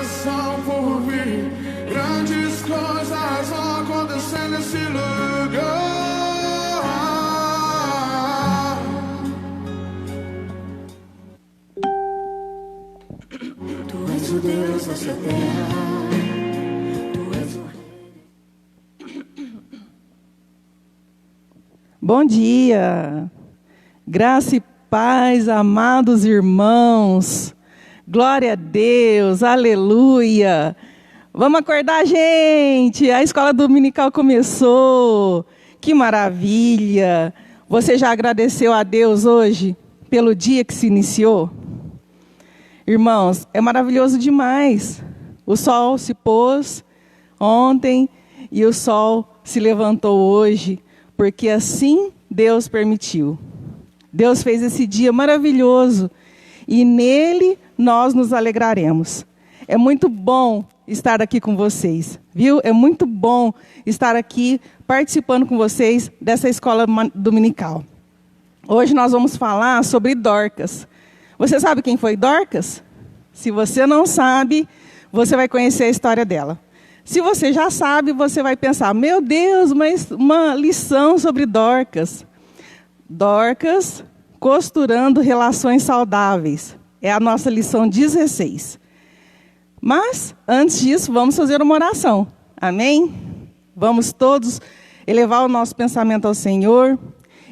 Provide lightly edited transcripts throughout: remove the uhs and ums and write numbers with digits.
são por vir, grandes coisas vão acontecer nesse lugar. Tu és o Deus dessa terra. Bom dia, graça e paz, amados irmãos, glória a Deus, aleluia. Vamos acordar, gente, a escola dominical começou, que maravilha. Você já agradeceu a Deus hoje pelo dia que se iniciou? Irmãos, é maravilhoso demais. O sol se pôs ontem e o sol se levantou hoje, porque assim Deus permitiu. Deus fez esse dia maravilhoso e nele nós nos alegraremos. É muito bom estar aqui com vocês, viu? É muito bom estar aqui participando com vocês dessa escola dominical. Hoje nós vamos falar sobre Dorcas. Você sabe quem foi Dorcas? Se você não sabe, você vai conhecer a história dela. Se você já sabe, você vai pensar, meu Deus, mas uma lição sobre Dorcas. Dorcas, costurando relações saudáveis. É a nossa lição 16. Mas, antes disso, vamos fazer uma oração. Amém? Vamos todos elevar o nosso pensamento ao Senhor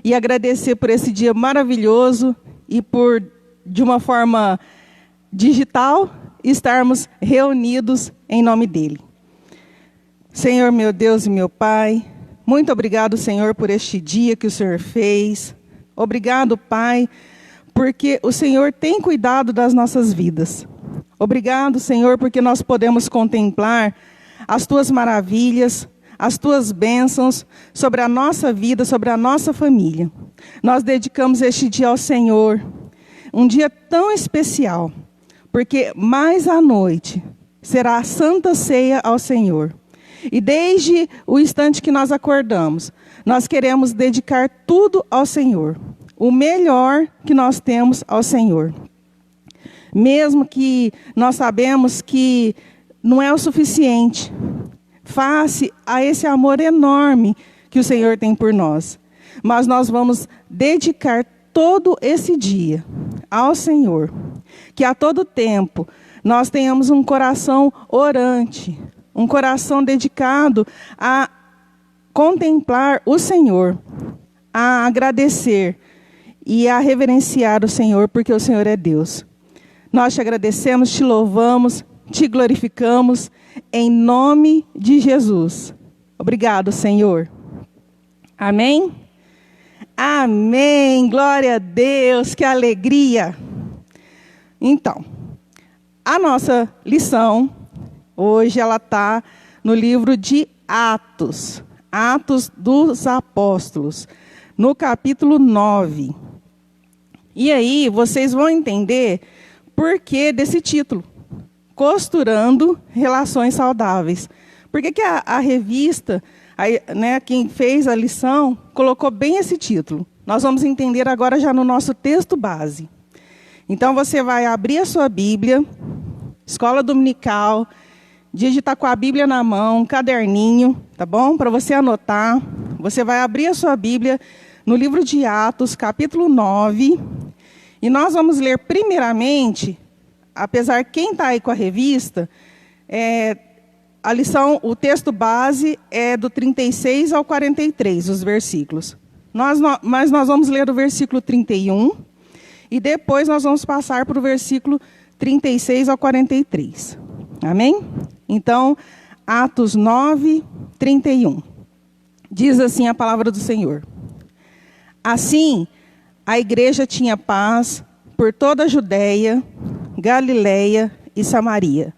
e agradecer por esse dia maravilhoso e por, de uma forma digital, estarmos reunidos em nome dEle. Senhor, meu Deus e meu Pai, muito obrigado, Senhor, por este dia que o Senhor fez. Obrigado, Pai, porque o Senhor tem cuidado das nossas vidas. Obrigado, Senhor, porque nós podemos contemplar as Tuas maravilhas, as Tuas bênçãos sobre a nossa vida, sobre a nossa família. Nós dedicamos este dia ao Senhor, um dia tão especial, porque mais à noite será a Santa Ceia ao Senhor. E desde o instante que nós acordamos, nós queremos dedicar tudo ao Senhor. O melhor que nós temos ao Senhor. Mesmo que nós sabemos que não é o suficiente, face a esse amor enorme que o Senhor tem por nós. Mas nós vamos dedicar todo esse dia ao Senhor. Que a todo tempo nós tenhamos um coração orante, um coração dedicado a contemplar o Senhor, a agradecer e a reverenciar o Senhor, porque o Senhor é Deus. Nós te agradecemos, te louvamos, te glorificamos, em nome de Jesus. Obrigado, Senhor. Amém? Amém. Glória a Deus, que alegria. Então, a nossa lição hoje ela está no livro de Atos, Atos dos Apóstolos, no capítulo 9. E aí vocês vão entender por que desse título, Costurando Relações Saudáveis. Por que a revista, quem fez a lição, colocou bem esse título? Nós vamos entender agora já no nosso texto base. Então você vai abrir a sua Bíblia, Escola Dominical, digitar com a Bíblia na mão, um caderninho, tá bom? Para você anotar. Você vai abrir a sua Bíblia no livro de Atos, capítulo 9. E nós vamos ler primeiramente, apesar quem está aí com a revista, a lição, o texto base é do 36 ao 43, os versículos. Mas nós vamos ler o versículo 31 e depois nós vamos passar para o versículo 36 ao 43. Amém? Então, Atos 9, 31. Diz assim a palavra do Senhor. Assim, a igreja tinha paz por toda a Judéia, Galileia e Samaria,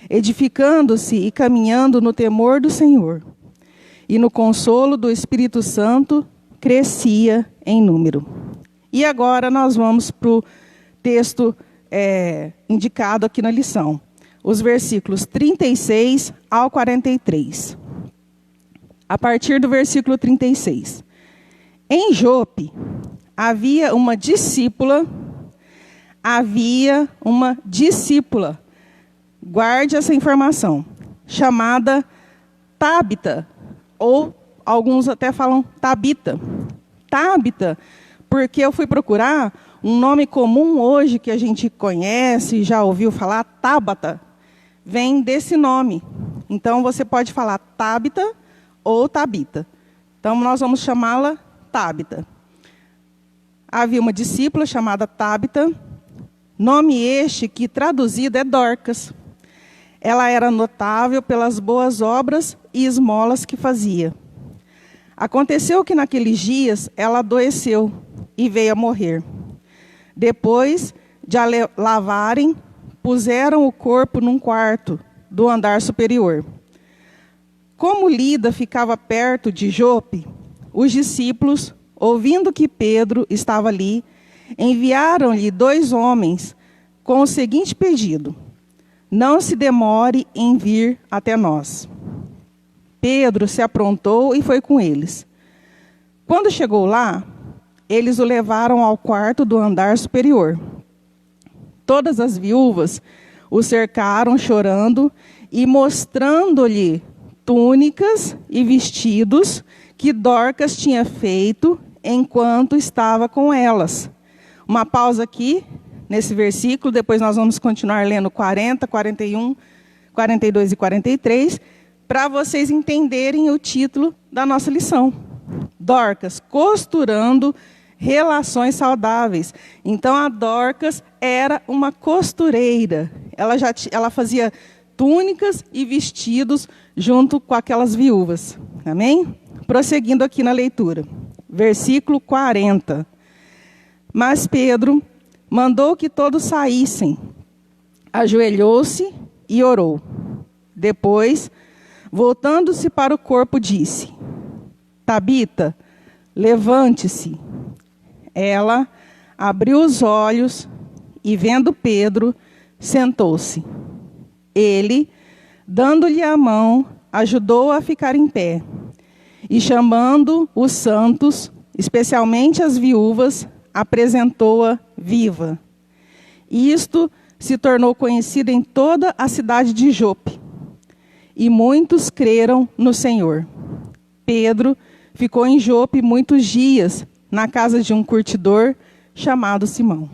edificando-se e caminhando no temor do Senhor. E no consolo do Espírito Santo, crescia em número. E agora nós vamos para o texto indicado aqui na lição. Os versículos 36 ao 43. A partir do versículo 36. Em Jope havia uma discípula Guarde essa informação. Chamada Tábita, ou alguns até falam Tabita. Tábita, porque eu fui procurar um nome comum hoje que a gente conhece, já ouviu falar, Tábata, vem desse nome. Então, você pode falar Tábita ou Tabita. Então, nós vamos chamá-la Tábita. Havia uma discípula chamada Tábita, nome este que traduzido é Dorcas. Ela era notável pelas boas obras e esmolas que fazia. Aconteceu que naqueles dias ela adoeceu e veio a morrer. Depois de a lavarem, puseram o corpo num quarto do andar superior. Como Lida ficava perto de Jope, os discípulos, ouvindo que Pedro estava ali, enviaram-lhe 2 homens com o seguinte pedido: não se demore em vir até nós. Pedro se aprontou e foi com eles. Quando chegou lá, eles o levaram ao quarto do andar superior. Todas as viúvas o cercaram chorando e mostrando-lhe túnicas e vestidos que Dorcas tinha feito enquanto estava com elas. Uma pausa aqui, nesse versículo, depois nós vamos continuar lendo 40, 41, 42 e 43, para vocês entenderem o título da nossa lição. Dorcas, costurando relações saudáveis. Então, a Dorcas era uma costureira. Ela fazia túnicas e vestidos junto com aquelas viúvas. Amém? Prosseguindo aqui na leitura. Versículo 40. Mas Pedro mandou que todos saíssem. Ajoelhou-se e orou. Depois, voltando-se para o corpo, disse: Tabita, levante-se. Ela abriu os olhos e, vendo Pedro, sentou-se. Ele, dando-lhe a mão, ajudou-a a ficar em pé. E, chamando os santos, especialmente as viúvas, apresentou-a viva. Isto se tornou conhecido em toda a cidade de Jope. E muitos creram no Senhor. Pedro ficou em Jope muitos dias, na casa de um curtidor chamado Simão.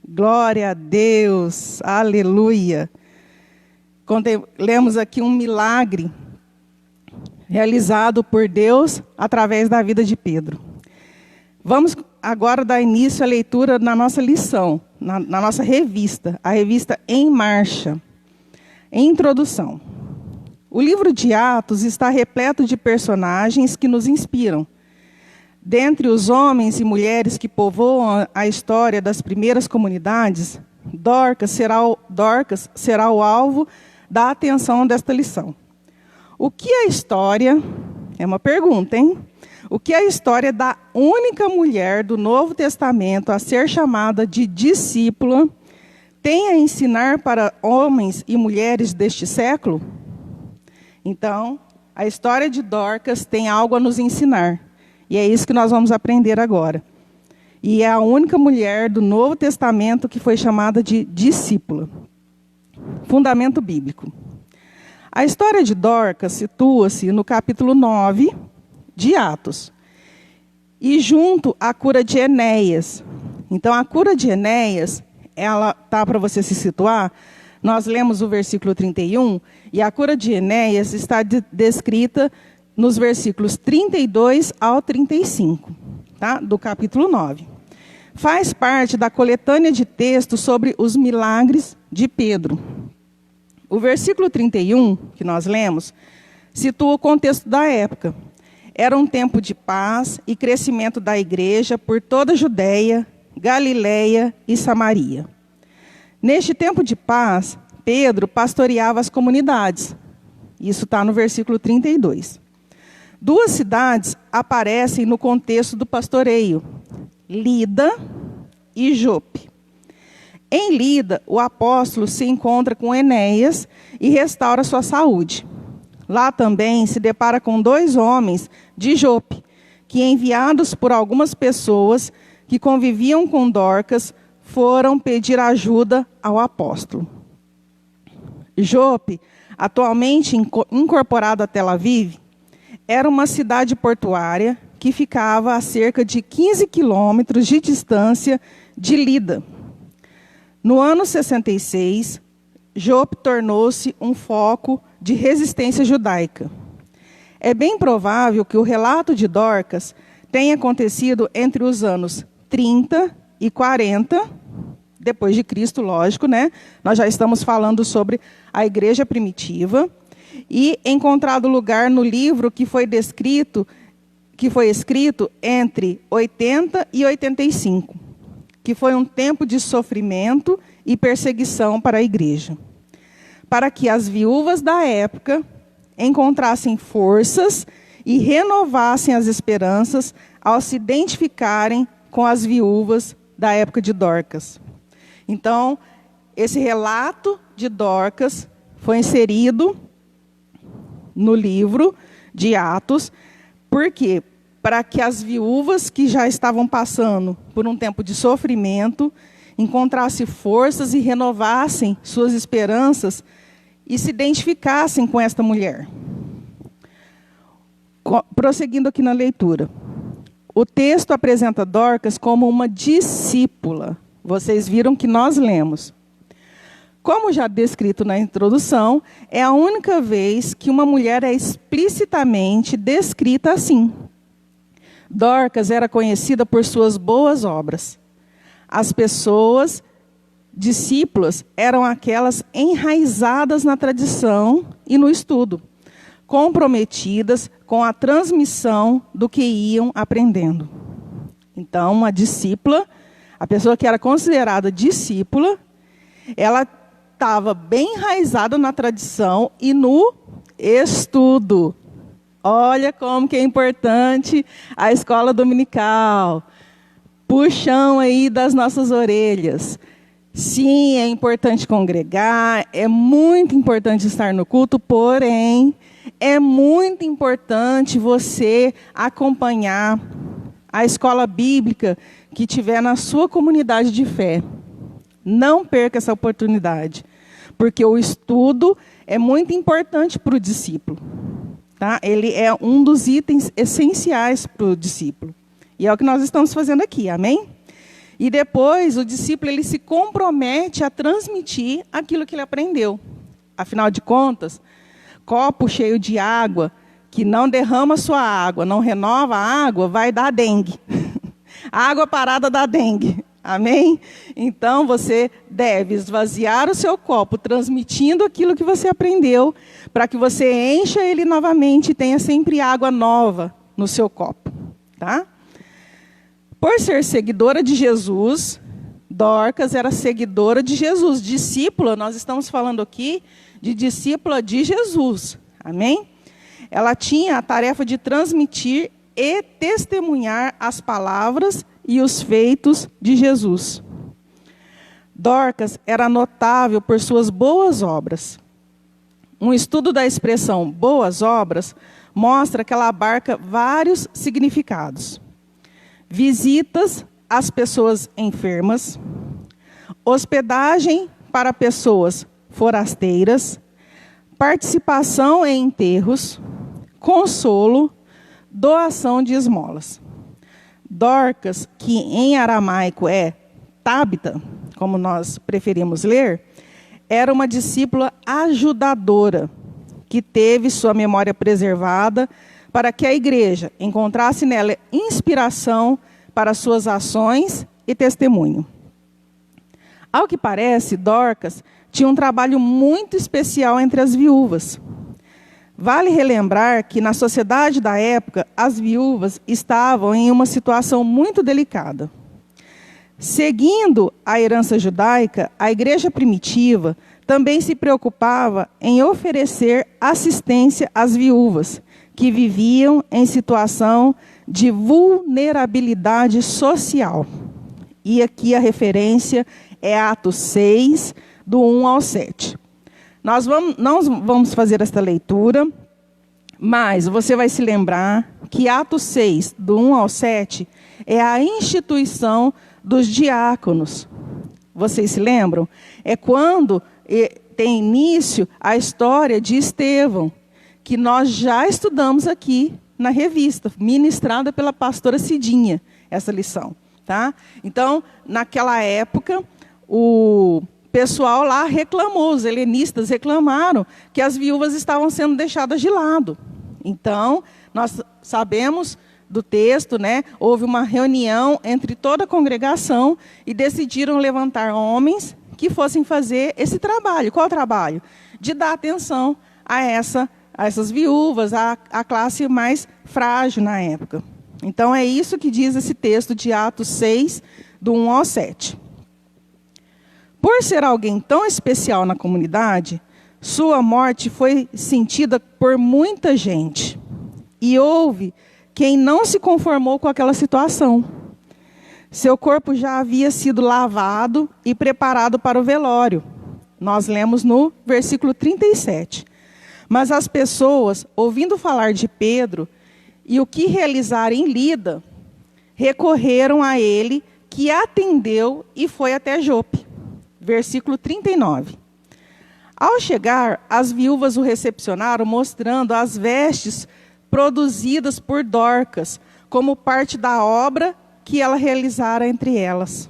Glória a Deus, aleluia. Lemos aqui um milagre realizado por Deus através da vida de Pedro. Vamos agora dar início à leitura na nossa lição, na nossa revista, a revista Em Marcha. Introdução. O livro de Atos está repleto de personagens que nos inspiram. Dentre os homens e mulheres que povoam a história das primeiras comunidades, Dorcas será o alvo da atenção desta lição. O que é a história? É uma pergunta, hein? O que é a história da única mulher do Novo Testamento a ser chamada de discípula tem a ensinar para homens e mulheres deste século? Então, a história de Dorcas tem algo a nos ensinar. E é isso que nós vamos aprender agora. E é a única mulher do Novo Testamento que foi chamada de discípula. Fundamento bíblico. A história de Dorcas situa-se no capítulo 9 de Atos. E junto à cura de Enéas. Então, a cura de Enéas, ela tá para você se situar. Nós lemos o versículo 31, e a cura de Enéas está descrita nos versículos 32 ao 35, tá? Do capítulo 9. Faz parte da coletânea de textos sobre os milagres de Pedro. O versículo 31, que nós lemos, situa o contexto da época. Era um tempo de paz e crescimento da igreja por toda a Judeia, Galileia e Samaria. Neste tempo de paz, Pedro pastoreava as comunidades. Isso está no versículo 32. 2 cidades aparecem no contexto do pastoreio: Lida e Jope. Em Lida, o apóstolo se encontra com Enéas e restaura sua saúde. Lá também se depara com 2 homens de Jope, que, enviados por algumas pessoas que conviviam com Dorcas, foram pedir ajuda ao apóstolo. Jope, atualmente incorporado a Tel Aviv, era uma cidade portuária que ficava a cerca de 15 quilômetros de distância de Lida. No ano 66, Jope tornou-se um foco de resistência judaica. É bem provável que o relato de Dorcas tenha acontecido entre os anos 30 e 40, depois de Cristo, lógico, né? Nós já estamos falando sobre a igreja primitiva, e encontrado lugar no livro que foi escrito entre 80 e 85, que foi um tempo de sofrimento e perseguição para a igreja, para que as viúvas da época encontrassem forças e renovassem as esperanças ao se identificarem com as viúvas da época de Dorcas. Então, esse relato de Dorcas foi inserido no livro de Atos, por quê? Para que as viúvas que já estavam passando por um tempo de sofrimento encontrassem forças e renovassem suas esperanças e se identificassem com esta mulher. Prosseguindo aqui na leitura. O texto apresenta Dorcas como uma discípula. Vocês viram que nós lemos. Como já descrito na introdução, é a única vez que uma mulher é explicitamente descrita assim. Dorcas era conhecida por suas boas obras. As pessoas discípulas eram aquelas enraizadas na tradição e no estudo, comprometidas com a transmissão do que iam aprendendo. Então, uma discípula, a pessoa que era considerada discípula, ela estava bem enraizada na tradição e no estudo. Olha como que é importante a escola dominical. Puxão aí das nossas orelhas. Sim, é importante congregar, é muito importante estar no culto, porém, é muito importante você acompanhar a escola bíblica que tiver na sua comunidade de fé. Não perca essa oportunidade, porque o estudo é muito importante para o discípulo. Tá? Ele é um dos itens essenciais para o discípulo. E é o que nós estamos fazendo aqui, amém? E depois o discípulo ele se compromete a transmitir aquilo que ele aprendeu. Afinal de contas, copo cheio de água, que não derrama sua água, não renova a água, vai dar dengue. A água parada dá dengue. Amém? Então, você deve esvaziar o seu copo, transmitindo aquilo que você aprendeu, para que você encha ele novamente e tenha sempre água nova no seu copo. Tá? Por ser seguidora de Jesus, Dorcas era seguidora de Jesus. Discípula, nós estamos falando aqui de discípula de Jesus. Amém? Ela tinha a tarefa de transmitir e testemunhar as palavras e os feitos de Jesus. Dorcas era notável por suas boas obras. Um estudo da expressão boas obras mostra que ela abarca vários significados. Visitas às pessoas enfermas, hospedagem para pessoas forasteiras, participação em enterros, consolo, doação de esmolas. Dorcas, que em aramaico é Tabita, como nós preferimos ler, era uma discípula ajudadora, que teve sua memória preservada para que a igreja encontrasse nela inspiração para suas ações e testemunho. Ao que parece, Dorcas tinha um trabalho muito especial entre as viúvas. Vale relembrar que na sociedade da época, as viúvas estavam em uma situação muito delicada. Seguindo a herança judaica, a igreja primitiva também se preocupava em oferecer assistência às viúvas, que viviam em situação de vulnerabilidade social. E aqui a referência é Atos 6, do 1 ao 7. Nós vamos fazer esta leitura, mas você vai se lembrar que Atos 6, do 1 ao 7, é a instituição dos diáconos. Vocês se lembram? É quando tem início a história de Estevão, que nós já estudamos aqui na revista, ministrada pela pastora Cidinha, essa lição. Tá? Então, naquela época, o pessoal lá reclamou, os helenistas reclamaram que as viúvas estavam sendo deixadas de lado. Então, nós sabemos do texto, né? Houve uma reunião entre toda a congregação e decidiram levantar homens que fossem fazer esse trabalho. Qual trabalho? De dar atenção a essas viúvas, a classe mais frágil na época. Então, é isso que diz esse texto de Atos 6, do 1 ao 7. Por ser alguém tão especial na comunidade, sua morte foi sentida por muita gente. E houve quem não se conformou com aquela situação. Seu corpo já havia sido lavado e preparado para o velório. Nós lemos no versículo 37. Mas as pessoas, ouvindo falar de Pedro e o que realizaram em Lida, recorreram a ele, que atendeu e foi até Jope. Versículo 39. Ao chegar, as viúvas o recepcionaram, mostrando as vestes produzidas por Dorcas, como parte da obra que ela realizara entre elas.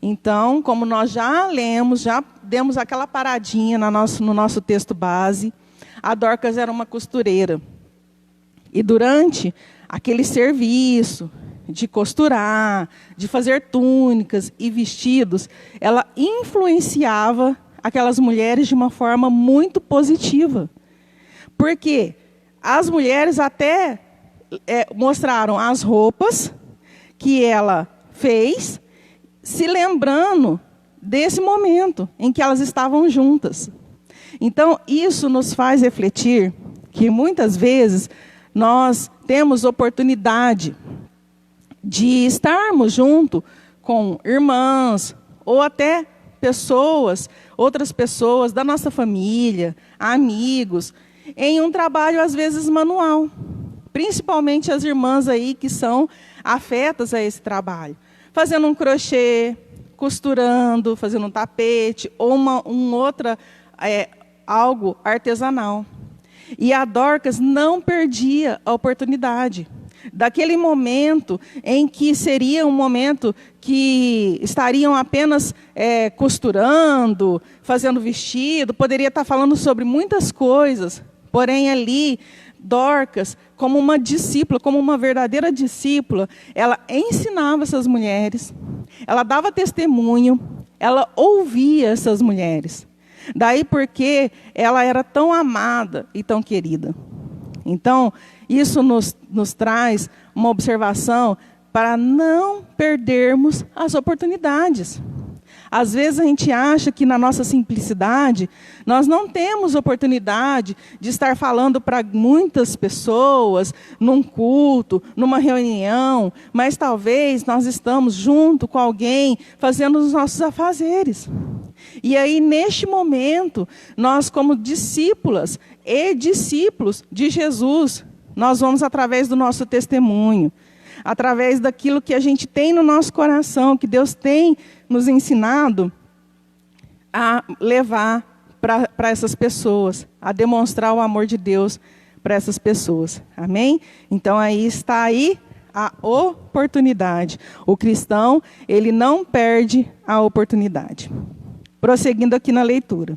Então, como nós já lemos, já demos aquela paradinha no nosso texto base, a Dorcas era uma costureira. E durante aquele serviço de costurar, de fazer túnicas e vestidos, ela influenciava aquelas mulheres de uma forma muito positiva. Porque as mulheres até mostraram as roupas que ela fez, se lembrando desse momento em que elas estavam juntas. Então, isso nos faz refletir que muitas vezes nós temos oportunidade de estarmos junto com irmãs ou até outras pessoas da nossa família, amigos, em um trabalho às vezes manual. Principalmente as irmãs aí que são afetas a esse trabalho. Fazendo um crochê, costurando, fazendo um tapete ou algo artesanal. E a Dorcas não perdia a oportunidade. Daquele momento em que seria um momento que estariam apenas costurando, fazendo vestido, poderia estar falando sobre muitas coisas, porém ali, Dorcas, como uma discípula, como uma verdadeira discípula, ela ensinava essas mulheres, ela dava testemunho, ela ouvia essas mulheres. Daí porque ela era tão amada e tão querida. Então, isso nos traz uma observação para não perdermos as oportunidades. Às vezes a gente acha que na nossa simplicidade, nós não temos oportunidade de estar falando para muitas pessoas, num culto, numa reunião, mas talvez nós estamos junto com alguém, fazendo os nossos afazeres. E aí, neste momento, nós como discípulas e discípulos de Jesus, nós vamos através do nosso testemunho, através daquilo que a gente tem no nosso coração, que Deus tem nos ensinado a levar para essas pessoas, a demonstrar o amor de Deus para essas pessoas. Amém? Então, aí está aí a oportunidade. O cristão, ele não perde a oportunidade. Prosseguindo aqui na leitura.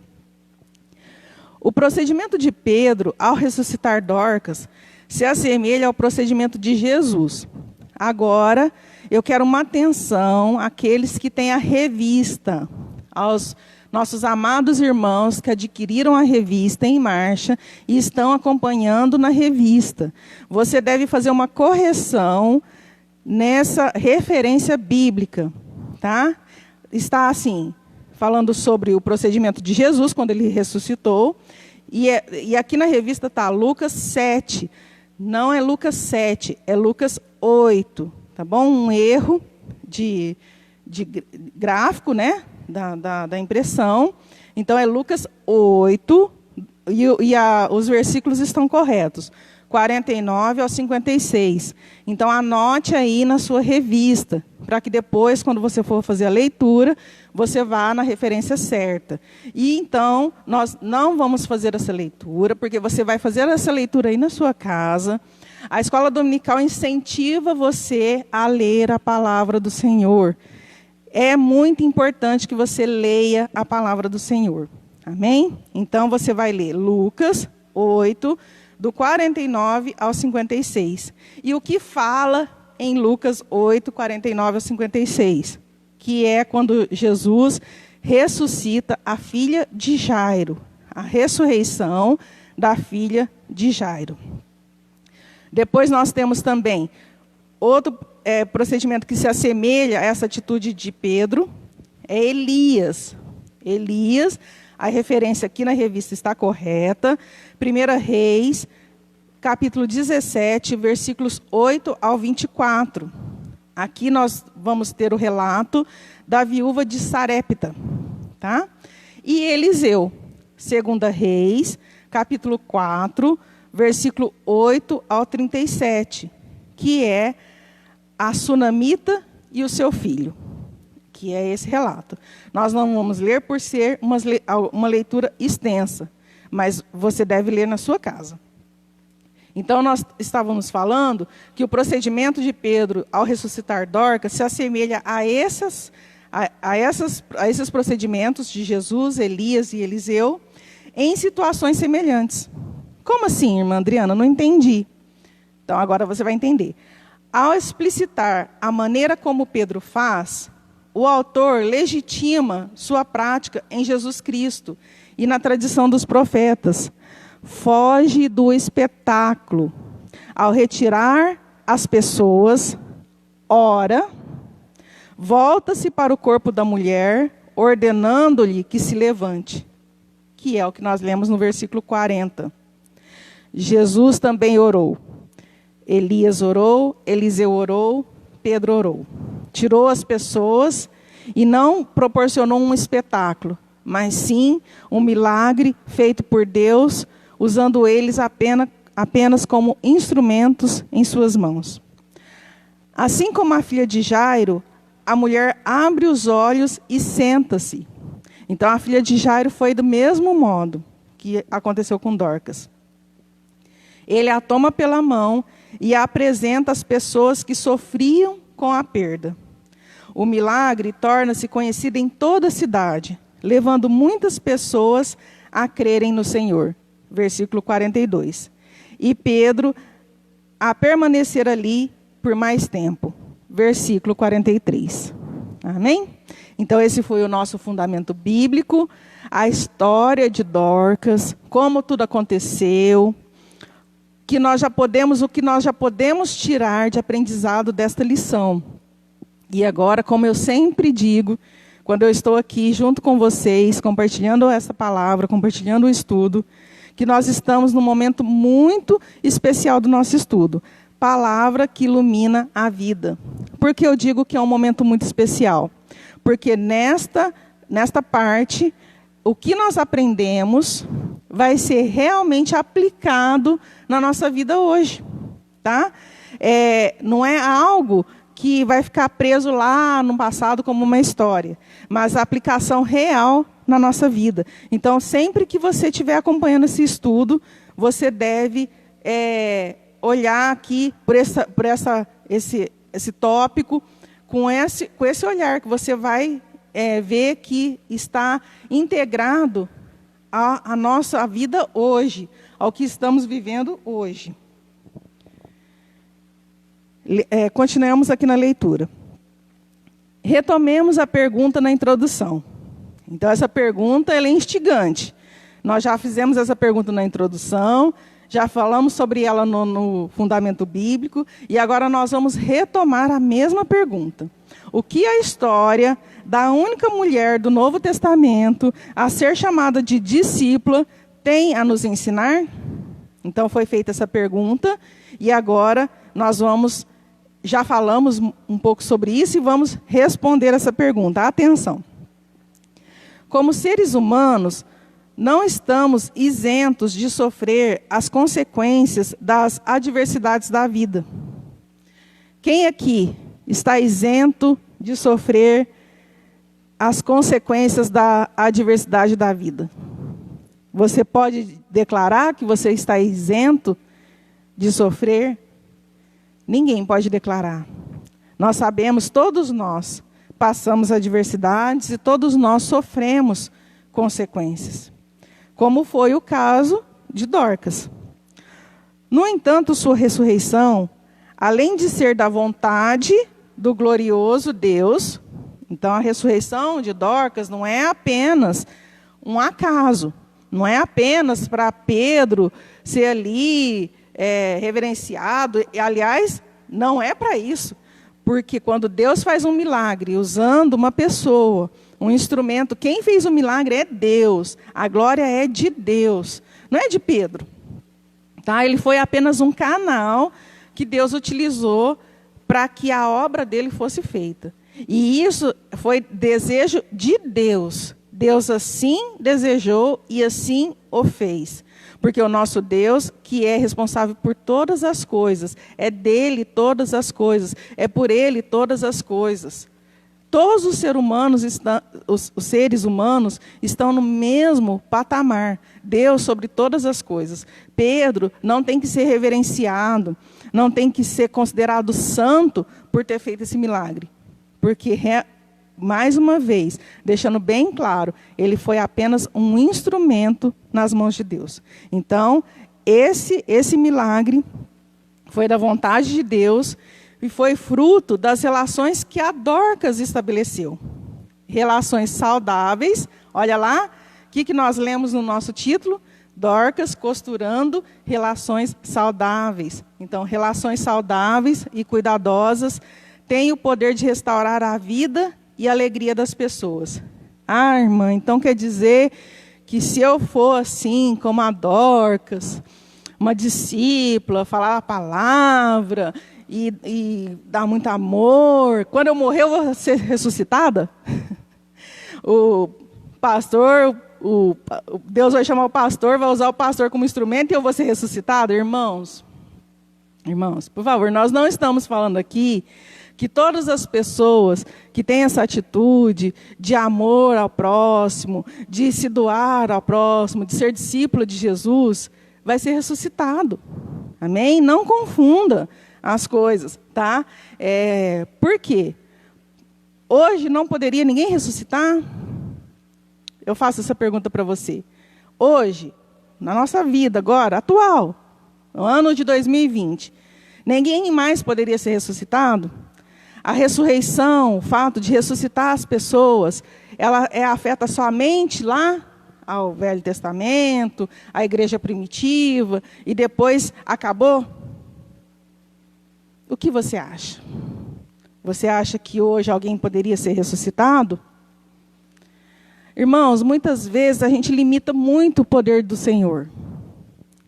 O procedimento de Pedro, ao ressuscitar Dorcas, se assemelha ao procedimento de Jesus. Agora, eu quero uma atenção àqueles que têm a revista, aos nossos amados irmãos que adquiriram a revista Em Marcha e estão acompanhando na revista. Você deve fazer uma correção nessa referência bíblica, tá? Está assim, falando sobre o procedimento de Jesus, quando ele ressuscitou, e aqui na revista está Lucas 7, não é Lucas 7, é Lucas 8, tá bom? Um erro de gráfico, né? Da impressão. Então, é Lucas 8, os versículos estão corretos, 49 ao 56. Então, anote aí na sua revista, para que depois, quando você for fazer a leitura, você vá na referência certa. E então, nós não vamos fazer essa leitura, porque você vai fazer essa leitura aí na sua casa. A escola dominical incentiva você a ler a palavra do Senhor. É muito importante que você leia a palavra do Senhor. Amém? Então, você vai ler Lucas 8, do 49 ao 56. E o que fala em Lucas 8, 49 ao 56? Que é quando Jesus ressuscita a filha de Jairo. A ressurreição da filha de Jairo. Depois nós temos também outro procedimento que se assemelha a essa atitude de Pedro, é Elias. Elias, a referência aqui na revista está correta. 1 Reis, capítulo 17, versículos 8 ao 24. Aqui nós vamos ter o relato da viúva de Sarepta. Tá? E Eliseu, 2 Reis, capítulo 4, versículo 8 ao 37, que é a sunamita e o seu filho, que é esse relato. Nós não vamos ler por ser uma leitura extensa, mas você deve ler na sua casa. Então, nós estávamos falando que o procedimento de Pedro ao ressuscitar Dorcas se assemelha a esses procedimentos de Jesus, Elias e Eliseu, em situações semelhantes. Como assim, irmã Adriana? Não entendi. Então, agora você vai entender. Ao explicitar a maneira como Pedro faz, o autor legitima sua prática em Jesus Cristo e na tradição dos profetas. Foge do espetáculo. Ao retirar as pessoas, ora, volta-se para o corpo da mulher, ordenando-lhe que se levante. Que é o que nós lemos no versículo 40. Jesus também orou. Elias orou, Eliseu orou, Pedro orou. Tirou as pessoas e não proporcionou um espetáculo, mas sim um milagre feito por Deus, usando eles apenas como instrumentos em suas mãos. Assim como a filha de Jairo, a mulher abre os olhos e senta-se. Então, a filha de Jairo foi do mesmo modo que aconteceu com Dorcas. Ele a toma pela mão e a apresenta às pessoas que sofriam com a perda. O milagre torna-se conhecido em toda a cidade, levando muitas pessoas a crerem no Senhor. Versículo 42. E Pedro a permanecer ali por mais tempo. Versículo 43. Amém? Então, esse foi o nosso fundamento bíblico, a história de Dorcas, como tudo aconteceu, o que nós já podemos tirar de aprendizado desta lição. E agora, como eu sempre digo, quando eu estou aqui junto com vocês, compartilhando essa palavra, compartilhando o estudo, que nós estamos num momento muito especial do nosso estudo. Palavra que ilumina a vida. Por que eu digo que é um momento muito especial? Porque nesta parte, o que nós aprendemos vai ser realmente aplicado na nossa vida hoje. Tá? Não é algo que vai ficar preso lá no passado como uma história, mas a aplicação real na nossa vida. Então, sempre que você estiver acompanhando esse estudo, você deve olhar aqui por esse tópico, com esse olhar, que você vai ver que está integrado à nossa vida hoje, ao que estamos vivendo hoje. Continuemos aqui na leitura. Retomemos a pergunta na introdução. Então, essa pergunta ela é instigante. Nós já fizemos essa pergunta na introdução, já falamos sobre ela no fundamento bíblico, e agora nós vamos retomar a mesma pergunta. O que a história da única mulher do Novo Testamento a ser chamada de discípula tem a nos ensinar? Então, foi feita essa pergunta, e agora nós já falamos um pouco sobre isso e vamos responder essa pergunta. Atenção. Como seres humanos, não estamos isentos de sofrer as consequências das adversidades da vida. Quem aqui está isento de sofrer as consequências da adversidade da vida. Você pode declarar que você está isento de sofrer? Ninguém pode declarar. Nós sabemos, todos nós passamos adversidades e todos nós sofremos consequências. Como foi o caso de Dorcas. No entanto, sua ressurreição, além de ser da vontade do glorioso Deus, então a ressurreição de Dorcas não é apenas um acaso, não é apenas para Pedro ser ali reverenciado, e, aliás, não é para isso, porque quando Deus faz um milagre usando uma pessoa, um instrumento, quem fez o milagre é Deus, a glória é de Deus, não é de Pedro. Tá? Ele foi apenas um canal que Deus utilizou para que a obra dele fosse feita. E isso foi desejo de Deus. Deus assim desejou e assim o fez. Porque o nosso Deus, que é responsável por todas as coisas, é dele todas as coisas, é por ele todas as coisas. Todos os seres humanos estão no mesmo patamar. Deus sobre todas as coisas. Pedro não tem que ser reverenciado, não tem que ser considerado santo por ter feito esse milagre. Porque, mais uma vez, deixando bem claro, ele foi apenas um instrumento nas mãos de Deus. Então, esse milagre foi da vontade de Deus e foi fruto das relações que a Dorcas estabeleceu. Relações saudáveis. Olha lá, o que nós lemos no nosso título? Dorcas costurando relações saudáveis. Então, relações saudáveis e cuidadosas têm o poder de restaurar a vida e a alegria das pessoas. Ah, irmã, então quer dizer que se eu for assim, como a Dorcas, uma discípula, falar a palavra e dar muito amor, quando eu morrer eu vou ser ressuscitada? O pastor, Deus vai chamar o pastor, vai usar o pastor como instrumento e eu vou ser ressuscitado? Irmãos, por favor, nós não estamos falando aqui que todas as pessoas que têm essa atitude de amor ao próximo, de se doar ao próximo, de ser discípulo de Jesus, vai ser ressuscitado. Amém? Não confunda as coisas, tá? Por quê? Hoje não poderia ninguém ressuscitar? Eu faço essa pergunta para você. Hoje, na nossa vida agora, atual, no ano de 2020, ninguém mais poderia ser ressuscitado? A ressurreição, o fato de ressuscitar as pessoas, ela afeta somente lá ao Velho Testamento, à igreja primitiva, e depois acabou? O que você acha? Você acha que hoje alguém poderia ser ressuscitado? Irmãos, muitas vezes a gente limita muito o poder do Senhor.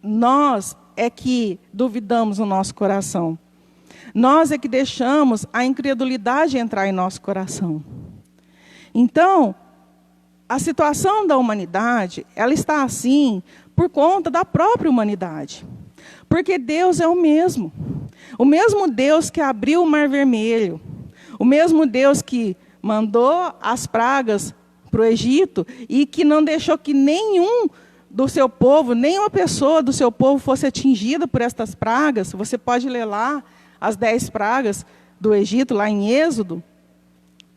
Nós é que duvidamos no nosso coração. Nós é que deixamos a incredulidade entrar em nosso coração. Então, a situação da humanidade, ela está assim por conta da própria humanidade. Porque Deus é o mesmo. O mesmo Deus que abriu o Mar Vermelho. O mesmo Deus que mandou as pragas para o Egito e que não deixou que nenhum do seu povo, nenhuma pessoa do seu povo fosse atingida por estas pragas. Você pode ler lá as 10 pragas do Egito, lá em Êxodo.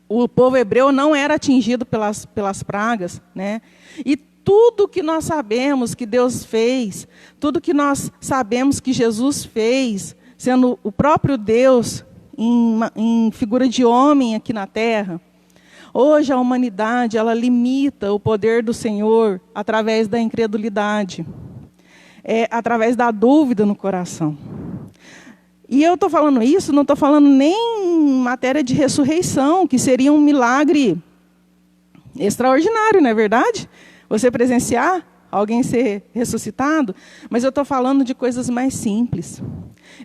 O povo hebreu não era atingido pelas pragas, né? E tudo que nós sabemos que Deus fez, tudo que nós sabemos que Jesus fez, sendo o próprio Deus em figura de homem aqui na terra, hoje a humanidade, ela limita o poder do Senhor através da incredulidade, através da dúvida no coração. E eu estou falando isso, não estou falando nem em matéria de ressurreição, que seria um milagre extraordinário, não é verdade? Você presenciar alguém ser ressuscitado, mas eu estou falando de coisas mais simples.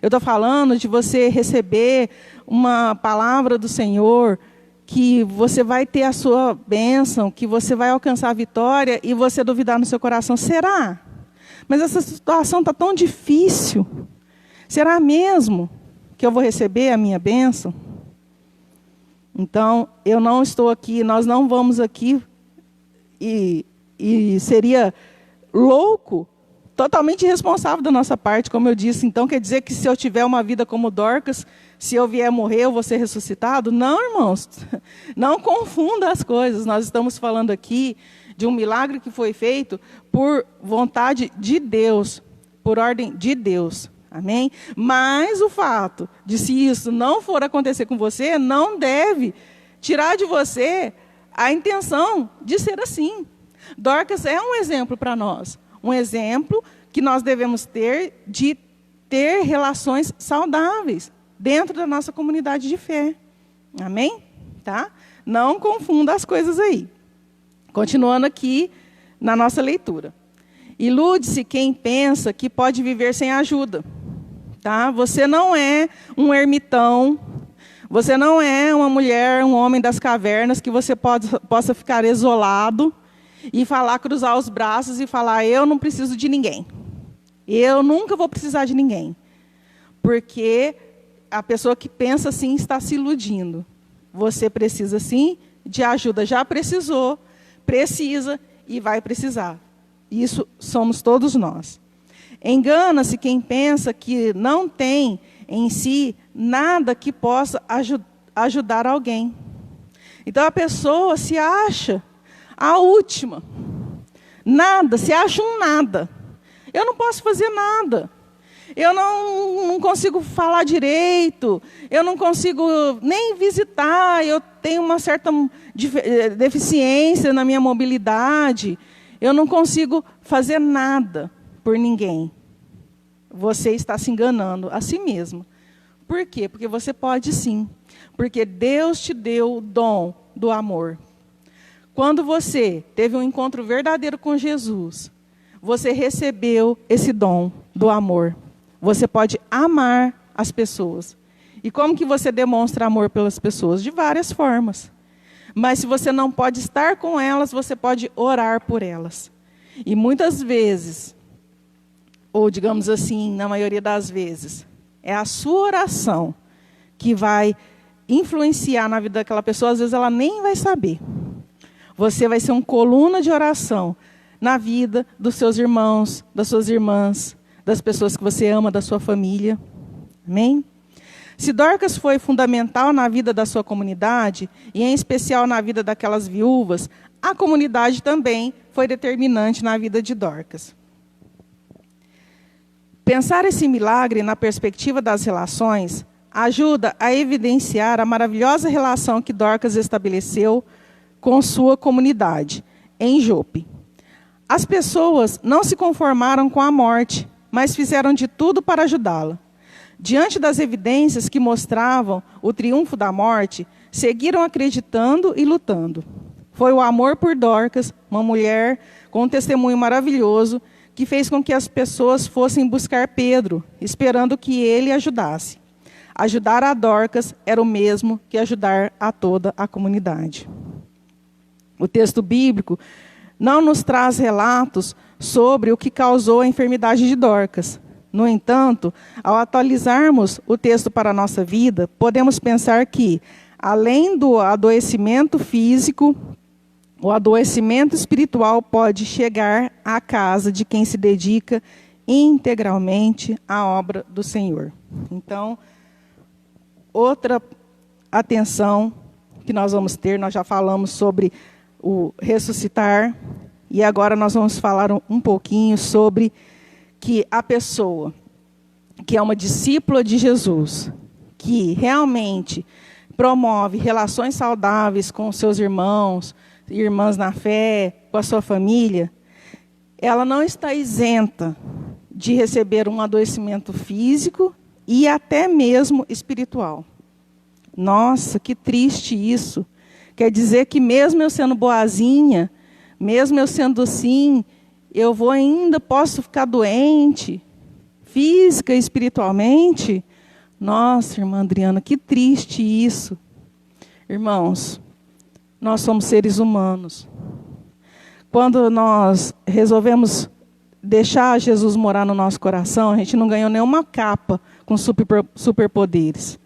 Eu estou falando de você receber uma palavra do Senhor, que você vai ter a sua bênção, que você vai alcançar a vitória e você duvidar no seu coração. Será? Mas essa situação está tão difícil. Será mesmo que eu vou receber a minha bênção? Então, eu não estou aqui, nós não vamos aqui, e seria louco, totalmente irresponsável da nossa parte, como eu disse. Então, quer dizer que se eu tiver uma vida como Dorcas, se eu vier morrer, eu vou ser ressuscitado? Não, irmãos, não confunda as coisas. Nós estamos falando aqui de um milagre que foi feito por vontade de Deus, por ordem de Deus. Amém? Mas o fato de se isso não for acontecer com você, não deve tirar de você a intenção de ser assim. Dorcas é um exemplo para nós. Um exemplo que nós devemos ter de ter relações saudáveis dentro da nossa comunidade de fé. Amém? Tá? Não confunda as coisas aí. Continuando aqui na nossa leitura. Ilude-se quem pensa que pode viver sem ajuda. Tá? Você não é um ermitão, você não é uma mulher, um homem das cavernas, que você possa ficar isolado e falar, cruzar os braços e falar, eu não preciso de ninguém. Eu nunca vou precisar de ninguém. Porque a pessoa que pensa assim está se iludindo. Você precisa sim de ajuda, já precisou, precisa e vai precisar. Isso somos todos nós. Engana-se quem pensa que não tem em si nada que possa ajudar alguém. Então a pessoa se acha a última. Nada, se acha um nada. Eu não posso fazer nada. Eu não consigo falar direito. Eu não consigo nem visitar. Eu tenho uma certa deficiência na minha mobilidade. Eu não consigo fazer nada por ninguém. Você está se enganando a si mesmo. Por quê? Porque você pode sim. Porque Deus te deu o dom do amor. Quando você teve um encontro verdadeiro com Jesus, você recebeu esse dom do amor. Você pode amar as pessoas. E como que você demonstra amor pelas pessoas? De várias formas. Mas se você não pode estar com elas, você pode orar por elas. E muitas vezes, ou digamos assim, na maioria das vezes, é a sua oração que vai influenciar na vida daquela pessoa. Às vezes ela nem vai saber. Você vai ser uma coluna de oração na vida dos seus irmãos, das suas irmãs, das pessoas que você ama, da sua família. Amém? Se Dorcas foi fundamental na vida da sua comunidade, e em especial na vida daquelas viúvas, a comunidade também foi determinante na vida de Dorcas. Pensar esse milagre na perspectiva das relações ajuda a evidenciar a maravilhosa relação que Dorcas estabeleceu com sua comunidade, em Jope. As pessoas não se conformaram com a morte, mas fizeram de tudo para ajudá-la. Diante das evidências que mostravam o triunfo da morte, seguiram acreditando e lutando. Foi o amor por Dorcas, uma mulher com um testemunho maravilhoso, que fez com que as pessoas fossem buscar Pedro, esperando que ele ajudasse. Ajudar a Dorcas era o mesmo que ajudar a toda a comunidade. O texto bíblico não nos traz relatos sobre o que causou a enfermidade de Dorcas. No entanto, ao atualizarmos o texto para a nossa vida, podemos pensar que, além do adoecimento físico, o adoecimento espiritual pode chegar à casa de quem se dedica integralmente à obra do Senhor. Então, outra atenção que nós vamos ter, nós já falamos sobre o ressuscitar, e agora nós vamos falar um pouquinho sobre que a pessoa que é uma discípula de Jesus, que realmente promove relações saudáveis com seus irmãos, irmãs na fé, com a sua família, ela não está isenta de receber um adoecimento físico e até mesmo espiritual. Nossa, que triste isso. Quer dizer que mesmo eu sendo boazinha, mesmo eu sendo assim, eu posso ficar doente, física e espiritualmente? Nossa, irmã Adriana, que triste isso. Irmãos, nós somos seres humanos. Quando nós resolvemos deixar Jesus morar no nosso coração, a gente não ganhou nenhuma capa com superpoderes.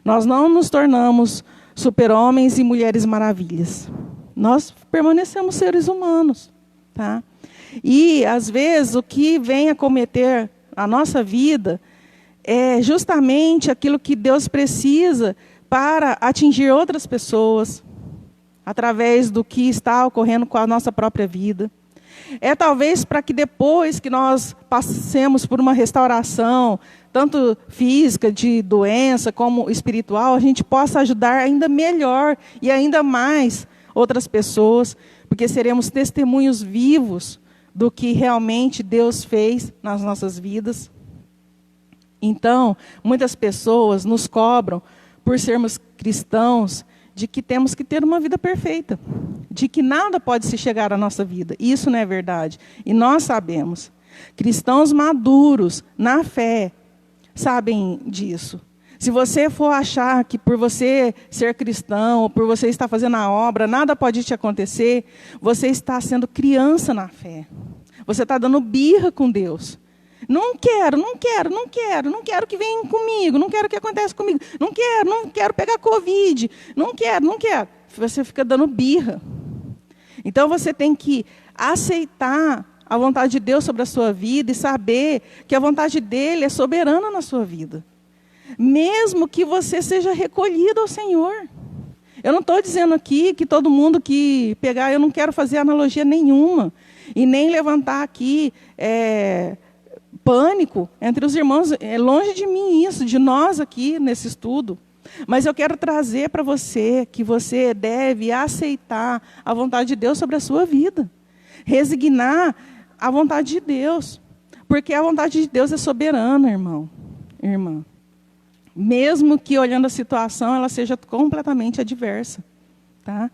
Nós não nos tornamos super-homens e mulheres maravilhas. Nós permanecemos seres humanos, tá? E, às vezes, o que vem acometer a nossa vida é justamente aquilo que Deus precisa para atingir outras pessoas, através do que está ocorrendo com a nossa própria vida. É talvez para que depois que nós passemos por uma restauração, tanto física, de doença, como espiritual, a gente possa ajudar ainda melhor e ainda mais outras pessoas, porque seremos testemunhos vivos do que realmente Deus fez nas nossas vidas. Então, muitas pessoas nos cobram, por sermos cristãos, de que temos que ter uma vida perfeita, de que nada pode se chegar à nossa vida. Isso não é verdade. E nós sabemos. Cristãos maduros, na fé, sabem disso. Se você for achar que por você ser cristão, ou por você estar fazendo a obra, nada pode te acontecer, você está sendo criança na fé. Você está dando birra com Deus. Não quero que venham comigo, não quero que aconteça comigo, não quero pegar Covid, não quero. Você fica dando birra. Então você tem que aceitar a vontade de Deus sobre a sua vida e saber que a vontade dele é soberana na sua vida. Mesmo que você seja recolhido ao Senhor. Eu não estou dizendo aqui que todo mundo que pegar, eu não quero fazer analogia nenhuma. E nem levantar aqui pânico entre os irmãos. É longe de mim isso, de nós aqui nesse estudo. Mas eu quero trazer para você que você deve aceitar a vontade de Deus sobre a sua vida. Resignar a vontade de Deus. Porque a vontade de Deus é soberana, irmão, irmã. Mesmo que olhando a situação ela seja completamente adversa. Tá?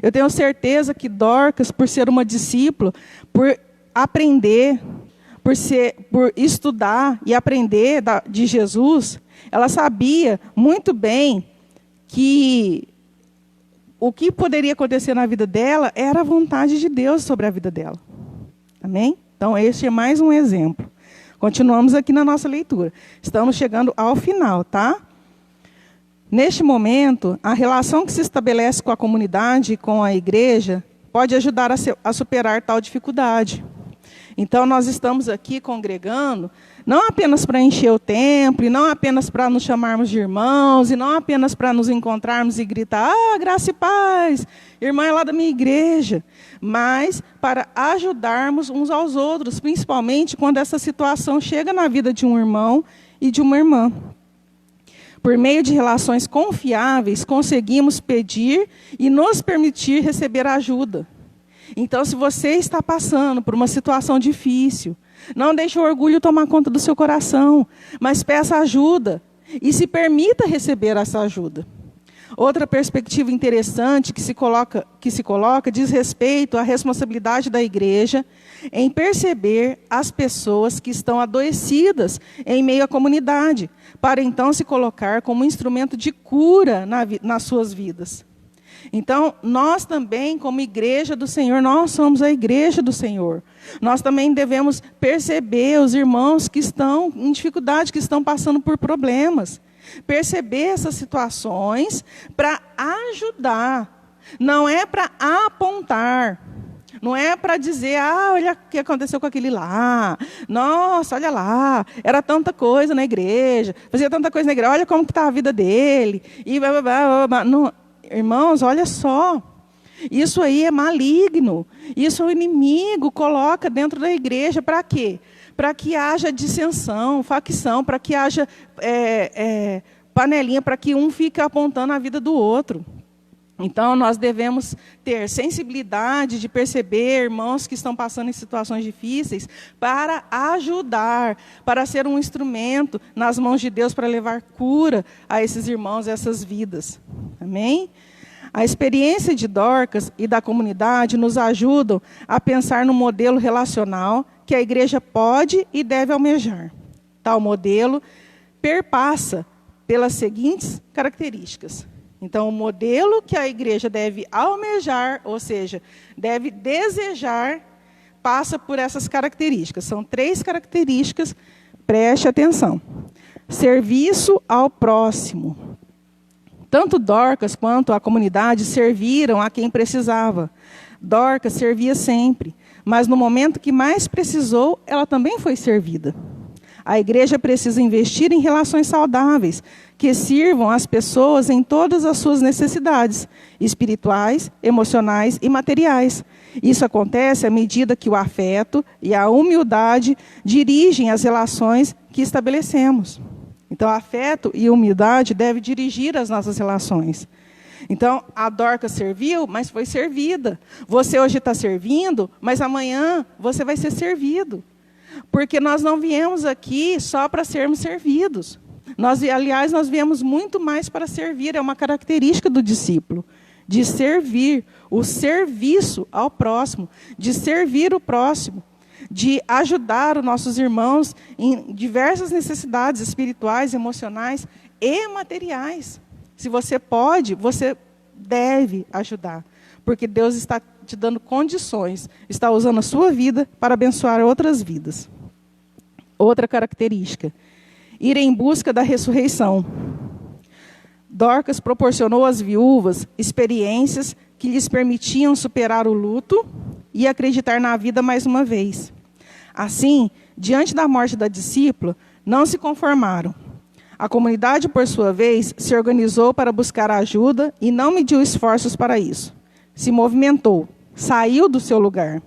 Eu tenho certeza que Dorcas, por ser uma discípula, por aprender, por estudar e aprender de Jesus, ela sabia muito bem que o que poderia acontecer na vida dela era a vontade de Deus sobre a vida dela. Amém? Então, este é mais um exemplo. Continuamos aqui na nossa leitura. Estamos chegando ao final, tá? Neste momento, a relação que se estabelece com a comunidade e com a igreja pode ajudar a superar tal dificuldade. Então, nós estamos aqui congregando, não apenas para encher o templo, e não apenas para nos chamarmos de irmãos, e não apenas para nos encontrarmos e gritar, graça e paz, irmã é lá da minha igreja, mas para ajudarmos uns aos outros, principalmente quando essa situação chega na vida de um irmão e de uma irmã. Por meio de relações confiáveis, conseguimos pedir e nos permitir receber ajuda. Então, se você está passando por uma situação difícil, não deixe o orgulho tomar conta do seu coração, mas peça ajuda e se permita receber essa ajuda. Outra perspectiva interessante que se coloca diz respeito à responsabilidade da igreja em perceber as pessoas que estão adoecidas em meio à comunidade, para então se colocar como instrumento de cura nas suas vidas. Então, nós também, como igreja do Senhor, nós somos a igreja do Senhor. Nós também devemos perceber os irmãos que estão em dificuldade, que estão passando por problemas. Perceber essas situações para ajudar. Não é para apontar. Não é para dizer, olha o que aconteceu com aquele lá. Nossa, olha lá, era tanta coisa na igreja, fazia tanta coisa na igreja, olha como está a vida dele. E blá, blá, blá, blá. Não. Irmãos, olha só, isso aí é maligno, isso o inimigo coloca dentro da igreja para quê? Para que haja dissensão, facção, para que haja panelinha, para que um fique apontando a vida do outro. Então, nós devemos ter sensibilidade de perceber irmãos que estão passando em situações difíceis para ajudar, para ser um instrumento nas mãos de Deus para levar cura a esses irmãos, a essas vidas. Amém? A experiência de Dorcas e da comunidade nos ajudam a pensar no modelo relacional que a igreja pode e deve almejar. Tal modelo perpassa pelas seguintes características. Então, o modelo que a igreja deve almejar, ou seja, deve desejar, passa por essas características. São 3 características, preste atenção. Serviço ao próximo. Tanto Dorcas quanto a comunidade serviram a quem precisava. Dorcas servia sempre, mas no momento que mais precisou, ela também foi servida. A igreja precisa investir em relações saudáveis, que sirvam as pessoas em todas as suas necessidades, espirituais, emocionais e materiais. Isso acontece à medida que o afeto e a humildade dirigem as relações que estabelecemos. Então, afeto e humildade devem dirigir as nossas relações. Então, a Dorcas serviu, mas foi servida. Você hoje está servindo, mas amanhã você vai ser servido. Porque nós não viemos aqui só para sermos servidos. Aliás, nós viemos muito mais para servir. É uma característica do discípulo. De servir, o serviço ao próximo. De servir o próximo. De ajudar os nossos irmãos em diversas necessidades espirituais, emocionais e materiais. Se você pode, você deve ajudar. Porque Deus está te dando condições, está usando a sua vida para abençoar outras vidas. Outra característica, ir em busca da ressurreição. Dorcas proporcionou às viúvas experiências que lhes permitiam superar o luto e acreditar na vida mais uma vez. Assim, diante da morte da discípula, não se conformaram. A comunidade, por sua vez, se organizou para buscar ajuda e não mediu esforços para isso. Se movimentou, saiu do seu lugar.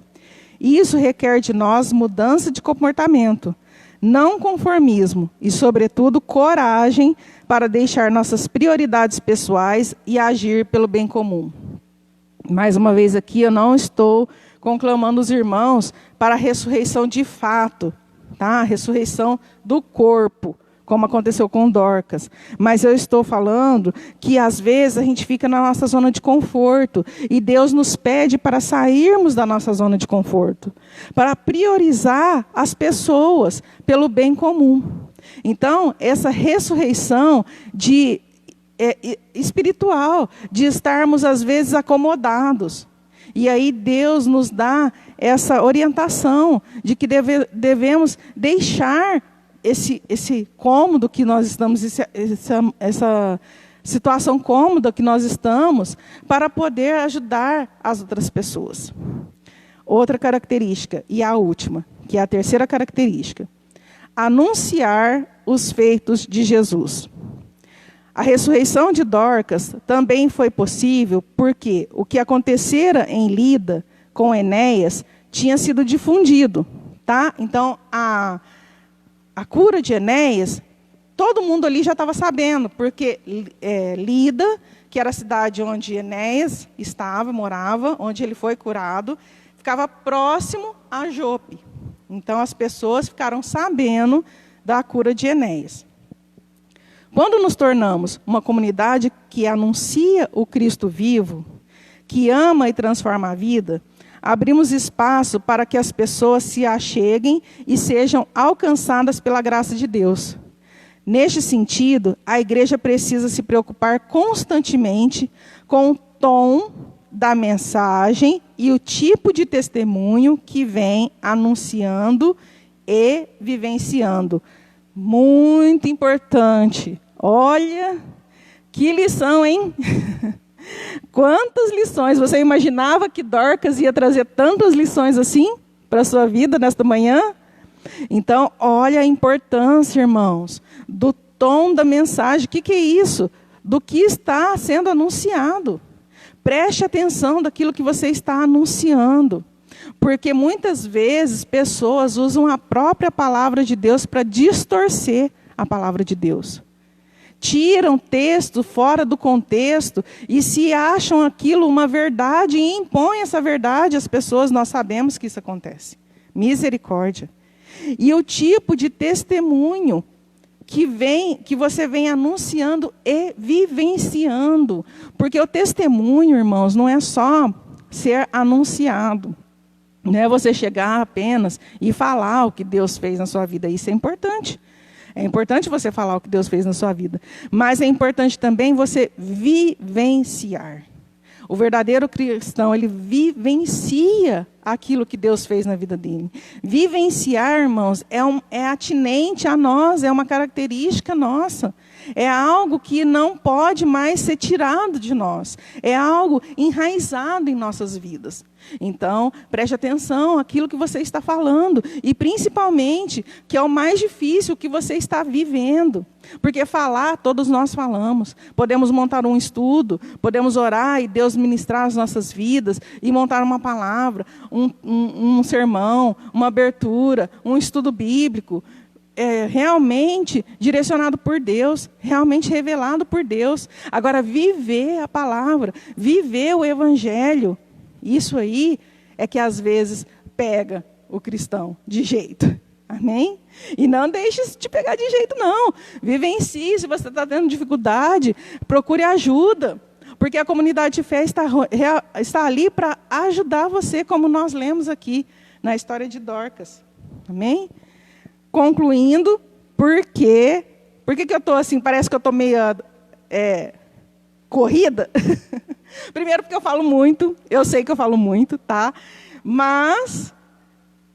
Isso requer de nós mudança de comportamento, não conformismo e, sobretudo, coragem para deixar nossas prioridades pessoais e agir pelo bem comum. Mais uma vez aqui, eu não estou conclamando os irmãos para a ressurreição de fato, tá? A ressurreição do corpo, como aconteceu com Dorcas. Mas eu estou falando que, às vezes, a gente fica na nossa zona de conforto. E Deus nos pede para sairmos da nossa zona de conforto. Para priorizar as pessoas pelo bem comum. Então, essa ressurreição espiritual, de estarmos, às vezes, acomodados. E aí Deus nos dá essa orientação de que devemos deixar esse cômodo que nós estamos, essa situação cômoda que nós estamos, para poder ajudar as outras pessoas. Outra característica, e a última, que é a terceira característica, anunciar os feitos de Jesus. A ressurreição de Dorcas também foi possível porque o que acontecera em Lida com Enéas tinha sido difundido. Tá? Então, a cura de Enéas, todo mundo ali já estava sabendo, porque Lida, que era a cidade onde Enéas morava, onde ele foi curado, ficava próximo a Jope. Então, as pessoas ficaram sabendo da cura de Enéas. Quando nos tornamos uma comunidade que anuncia o Cristo vivo, que ama e transforma a vida, abrimos espaço para que as pessoas se acheguem e sejam alcançadas pela graça de Deus. Neste sentido, a igreja precisa se preocupar constantemente com o tom da mensagem e o tipo de testemunho que vem anunciando e vivenciando. Muito importante. Olha, que lição, hein? Quantas lições! Você imaginava que Dorcas ia trazer tantas lições assim para a sua vida nesta manhã? Então, olha a importância, irmãos, do tom da mensagem. O que é isso? Do que está sendo anunciado. Preste atenção daquilo que você está anunciando. Porque muitas vezes pessoas usam a própria palavra de Deus para distorcer a palavra de Deus. Tiram texto fora do contexto e se acham aquilo uma verdade e impõem essa verdade às pessoas. Nós sabemos que isso acontece. Misericórdia. E o tipo de testemunho que você vem anunciando e vivenciando. Porque o testemunho, irmãos, não é só ser anunciado. Não é você chegar apenas e falar o que Deus fez na sua vida. Isso é importante. É importante você falar o que Deus fez na sua vida. Mas é importante também você vivenciar. O verdadeiro cristão, ele vivencia aquilo que Deus fez na vida dele. Vivenciar, irmãos, é atinente a nós, é uma característica nossa. É algo que não pode mais ser tirado de nós. É algo enraizado em nossas vidas. Então, preste atenção àquilo que você está falando. E, principalmente, que é o mais difícil, o que você está vivendo. Porque falar, todos nós falamos. Podemos montar um estudo, podemos orar e Deus ministrar as nossas vidas, e montar uma palavra, um sermão, uma abertura, um estudo bíblico. Realmente direcionado por Deus, realmente revelado por Deus. Agora, viver a palavra, viver o evangelho, isso aí é que às vezes pega o cristão de jeito. Amém? E não deixe de pegar de jeito, não. Vivencie, se você está tendo dificuldade, procure ajuda. Porque a comunidade de fé está ali para ajudar você, como nós lemos aqui na história de Dorcas. Amém? Concluindo, por que eu estou assim, parece que eu estou meio corrida? Primeiro porque eu falo muito, eu sei que eu falo muito, tá? Mas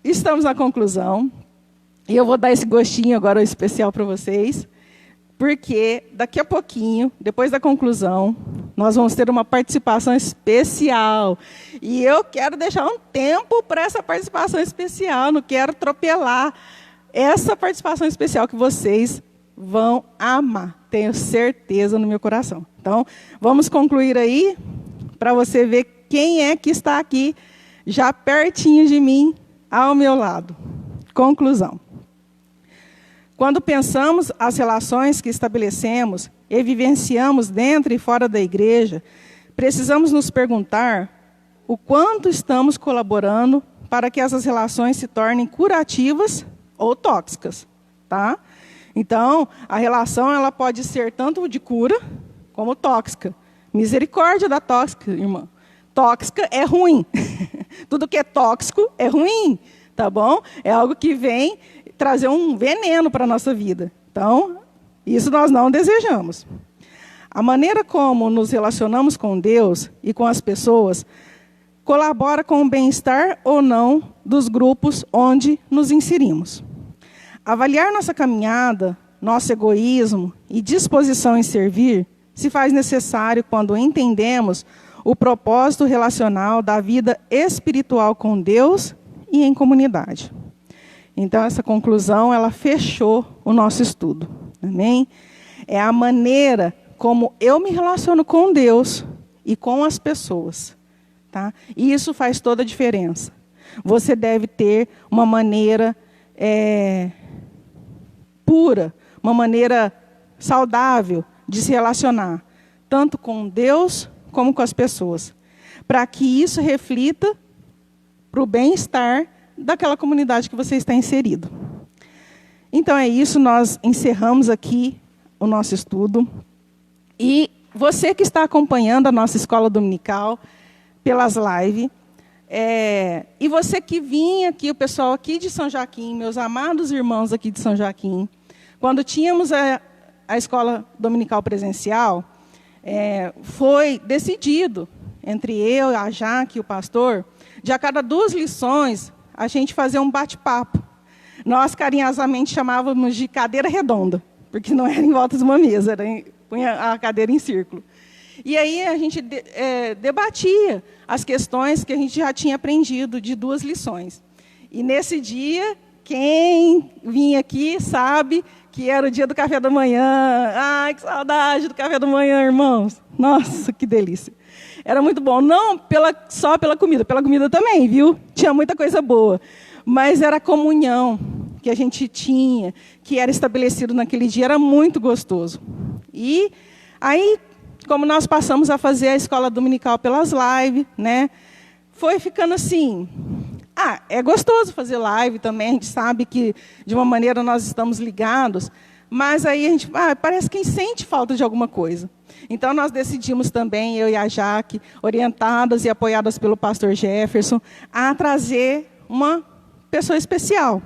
estamos na conclusão, e eu vou dar esse gostinho agora especial para vocês, porque daqui a pouquinho, depois da conclusão, nós vamos ter uma participação especial. E eu quero deixar um tempo para essa participação especial, não quero atropelar essa participação especial que vocês vão amar, tenho certeza no meu coração. Então, vamos concluir aí, para você ver quem é que está aqui, já pertinho de mim, ao meu lado. Conclusão. Quando pensamos as relações que estabelecemos e vivenciamos dentro e fora da igreja, precisamos nos perguntar o quanto estamos colaborando para que essas relações se tornem curativas ou tóxicas, tá? Então, a relação ela pode ser tanto de cura como tóxica. Misericórdia da tóxica, irmã. Tóxica é ruim. Tudo que é tóxico é ruim, tá bom? É algo que vem trazer um veneno para a nossa vida. Então, isso nós não desejamos. A maneira como nos relacionamos com Deus e com as pessoas colabora com o bem-estar ou não dos grupos onde nos inserimos. Avaliar nossa caminhada, nosso egoísmo e disposição em servir se faz necessário quando entendemos o propósito relacional da vida espiritual com Deus e em comunidade. Então, essa conclusão, ela fechou o nosso estudo. Amém? É a maneira como eu me relaciono com Deus e com as pessoas. Tá? E isso faz toda a diferença. Você deve ter uma maneira pura, uma maneira saudável de se relacionar, tanto com Deus como com as pessoas, para que isso reflita para o bem-estar daquela comunidade que você está inserido. Então é isso, nós encerramos aqui o nosso estudo. E você que está acompanhando a nossa escola dominical pelas lives, e você que vinha aqui, o pessoal aqui de São Joaquim, meus amados irmãos aqui de São Joaquim, quando tínhamos a escola dominical presencial, foi decidido, entre eu, a Jaque e o pastor, de a cada 2 lições, a gente fazer um bate-papo. Nós, carinhosamente, chamávamos de cadeira redonda, porque não era em volta de uma mesa, punha a cadeira em círculo. E aí a gente debatia as questões que a gente já tinha aprendido de 2 lições. E nesse dia, quem vinha aqui sabe que era o dia do café da manhã. Ai, que saudade do café da manhã, irmãos. Nossa, que delícia. Era muito bom, não só pela comida também, viu? Tinha muita coisa boa. Mas era a comunhão que a gente tinha, que era estabelecido naquele dia, era muito gostoso. E aí, como nós passamos a fazer a escola dominical pelas lives, né, foi ficando assim... é gostoso fazer live também, a gente sabe que, de uma maneira, nós estamos ligados, mas aí a gente parece que sente falta de alguma coisa. Então, nós decidimos também, eu e a Jaque, orientadas e apoiadas pelo pastor Jefferson, a trazer uma pessoa especial,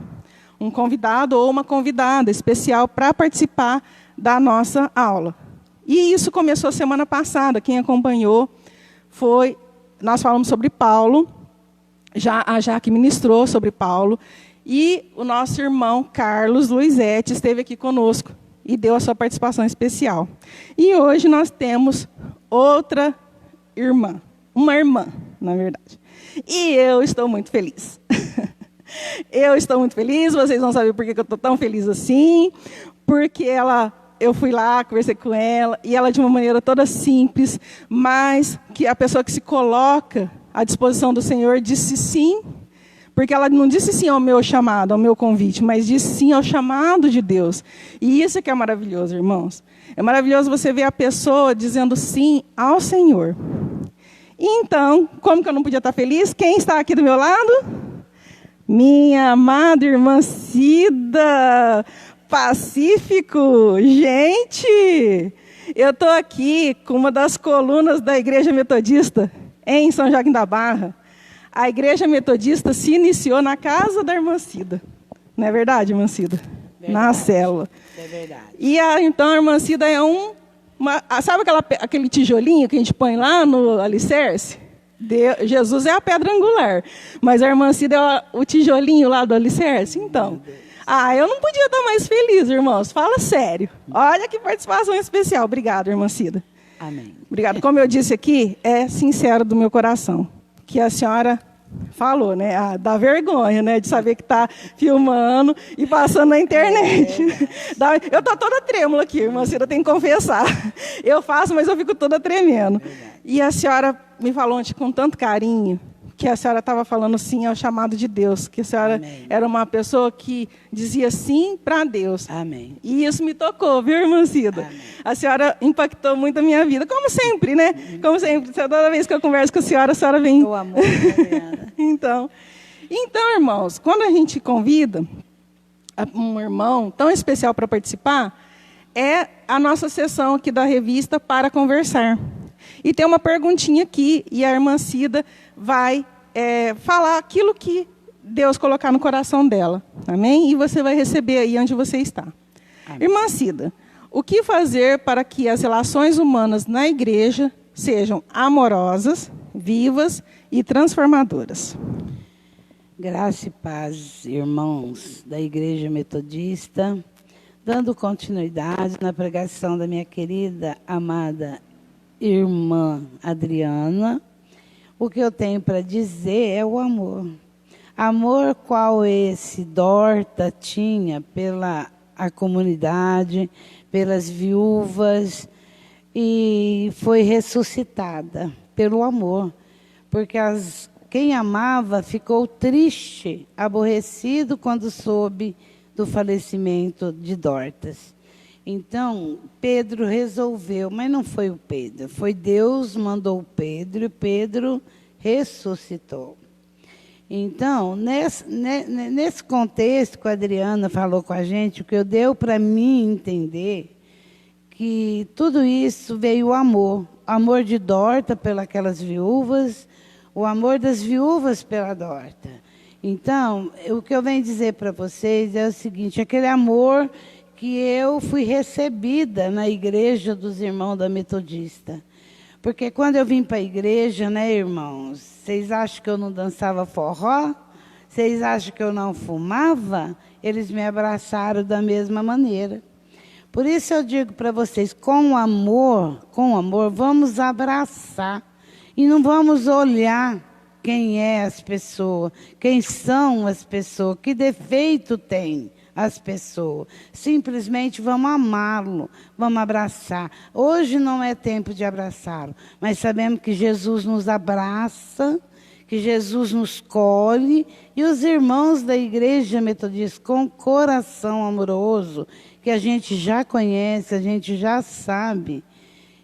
um convidado ou uma convidada especial para participar da nossa aula. E isso começou semana passada, quem acompanhou nós falamos sobre Paulo, a Jaque ministrou sobre Paulo, e o nosso irmão Carlos Luizete esteve aqui conosco e deu a sua participação especial. E hoje nós temos outra irmã, uma irmã, na verdade. E eu estou muito feliz. Eu estou muito feliz, vocês vão saber por que eu estou tão feliz assim, porque eu fui lá, conversei com ela, e ela de uma maneira toda simples, mas que a pessoa que se coloca à disposição do Senhor disse sim, porque ela não disse sim ao meu chamado, ao meu convite, mas disse sim ao chamado de Deus. E isso que é maravilhoso, irmãos. É maravilhoso você ver a pessoa dizendo sim ao Senhor. Então, como que eu não podia estar feliz? Quem está aqui do meu lado? Minha amada irmã Cida Pacífico. Gente, eu estou aqui com uma das colunas da Igreja Metodista em São Joaquim da Barra. A Igreja Metodista se iniciou na casa da irmã Cida. Não é verdade, irmã Cida? Verdade. Na célula. É verdade. E então a irmã Cida é sabe aquele tijolinho que a gente põe lá no alicerce? Jesus é a pedra angular, mas a irmã Cida é o tijolinho lá do alicerce. Então, eu não podia estar mais feliz, irmãos. Fala sério. Olha que participação especial. Obrigada, irmã Cida. Amém. Obrigada. Como eu disse aqui, é sincero do meu coração que a senhora falou, né? Dá vergonha, né? De saber que está filmando e passando na internet. Eu estou toda trêmula aqui, irmã Cida, tem que confessar. Eu faço, mas eu fico toda tremendo. E a senhora me falou ontem com tanto carinho que a senhora estava falando sim ao chamado de Deus, que a senhora era uma pessoa que dizia sim para Deus. Amém. E isso me tocou, viu, irmã Cida? Amém. A senhora impactou muito a minha vida, como sempre, né? Como sempre, toda vez que eu converso com a senhora vem... O amor, Então, irmãos, quando a gente convida um irmão tão especial para participar, é a nossa sessão aqui da revista Para Conversar. E tem uma perguntinha aqui, e a irmã Cida vai falar aquilo que Deus colocar no coração dela. Amém? E você vai receber aí onde você está. Amém. Irmã Cida, o que fazer para que as relações humanas na igreja sejam amorosas, vivas e transformadoras? Graça e paz, irmãos da Igreja Metodista, dando continuidade na pregação da minha querida, amada irmã Adriana. O que eu tenho para dizer é o amor. Amor qual esse Dorta tinha pela a comunidade, pelas viúvas, e foi ressuscitada pelo amor. Porque quem amava ficou triste, aborrecido quando soube do falecimento de Dorcas. Então, Pedro resolveu, mas não foi o Pedro, foi Deus mandou o Pedro, e Pedro ressuscitou. Então, nesse contexto que a Adriana falou com a gente, o que deu para mim entender, que tudo isso veio o amor de Dorta pelas viúvas, o amor das viúvas pela Dorta. Então, o que eu venho dizer para vocês é o seguinte, aquele amor que eu fui recebida na igreja dos irmãos da Metodista. Porque quando eu vim para a igreja, né, irmãos, vocês acham que eu não dançava forró? Vocês acham que eu não fumava? Eles me abraçaram da mesma maneira. Por isso eu digo para vocês, com amor, vamos abraçar. E não vamos olhar quem é as pessoas, quem são as pessoas, que defeito tem as pessoas. Simplesmente vamos amá-lo, vamos abraçar. Hoje não é tempo de abraçá-lo, mas sabemos que Jesus nos abraça, que Jesus nos colhe, e os irmãos da Igreja Metodista, com coração amoroso, que a gente já conhece, a gente já sabe.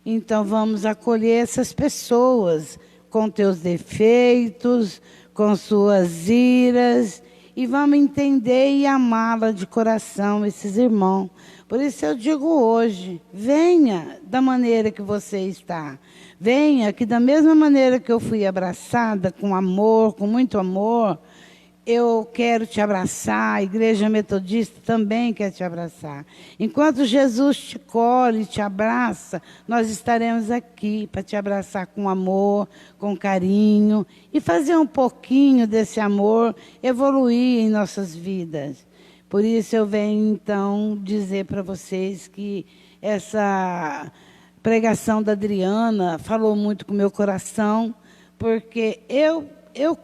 Então vamos acolher essas pessoas com teus defeitos, com suas iras, e vamos entender e amá-la de coração, esses irmãos. Por isso eu digo hoje, venha da maneira que você está. Venha que da mesma maneira que eu fui abraçada, com amor, com muito amor, eu quero te abraçar, a Igreja Metodista também quer te abraçar. Enquanto Jesus te colhe, te abraça, nós estaremos aqui para te abraçar com amor, com carinho e fazer um pouquinho desse amor evoluir em nossas vidas. Por isso eu venho, então, dizer para vocês que essa pregação da Adriana falou muito com o meu coração, porque eu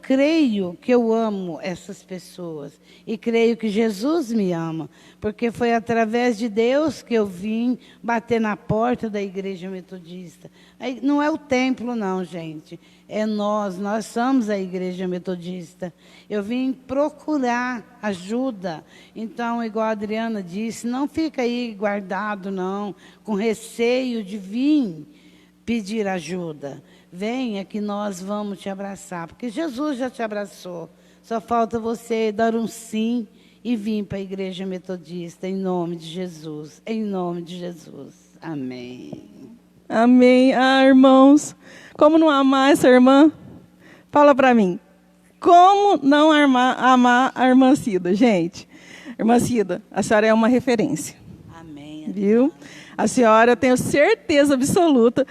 creio que eu amo essas pessoas e creio que Jesus me ama, porque foi através de Deus que eu vim bater na porta da Igreja Metodista. Aí, não é o templo, não, gente. É nós somos a Igreja Metodista. Eu vim procurar ajuda. Então, igual a Adriana disse, não fica aí guardado, não, com receio de vir pedir ajuda. Venha que nós vamos te abraçar, porque Jesus já te abraçou. Só falta você dar um sim e vir para a Igreja Metodista, em nome de Jesus. Em nome de Jesus. Amém. Amém. Ah, irmãos, como não amar essa irmã? Fala para mim. Como não amar a irmã Cida, gente? Irmã Cida, a senhora é uma referência. Amém. Viu? A senhora, eu tenho certeza absoluta,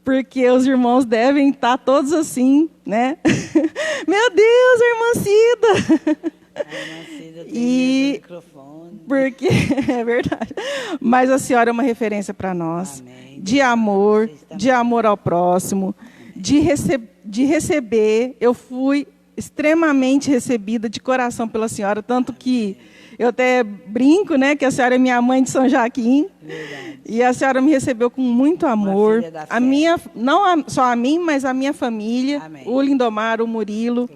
porque os irmãos devem estar todos assim, né? Meu Deus, a irmã Cida! A irmã Cida tem e microfone. Porque é verdade. Mas a senhora é uma referência para nós. Amém. De amor ao próximo, de receber. Eu fui extremamente recebida de coração pela senhora, tanto que eu até brinco, né, que a senhora é minha mãe de São Joaquim. Verdade. E a senhora me recebeu com muito amor. Uma filha da fé. Não só a mim, mas a minha família, Amém. o Lindomar, o Murilo.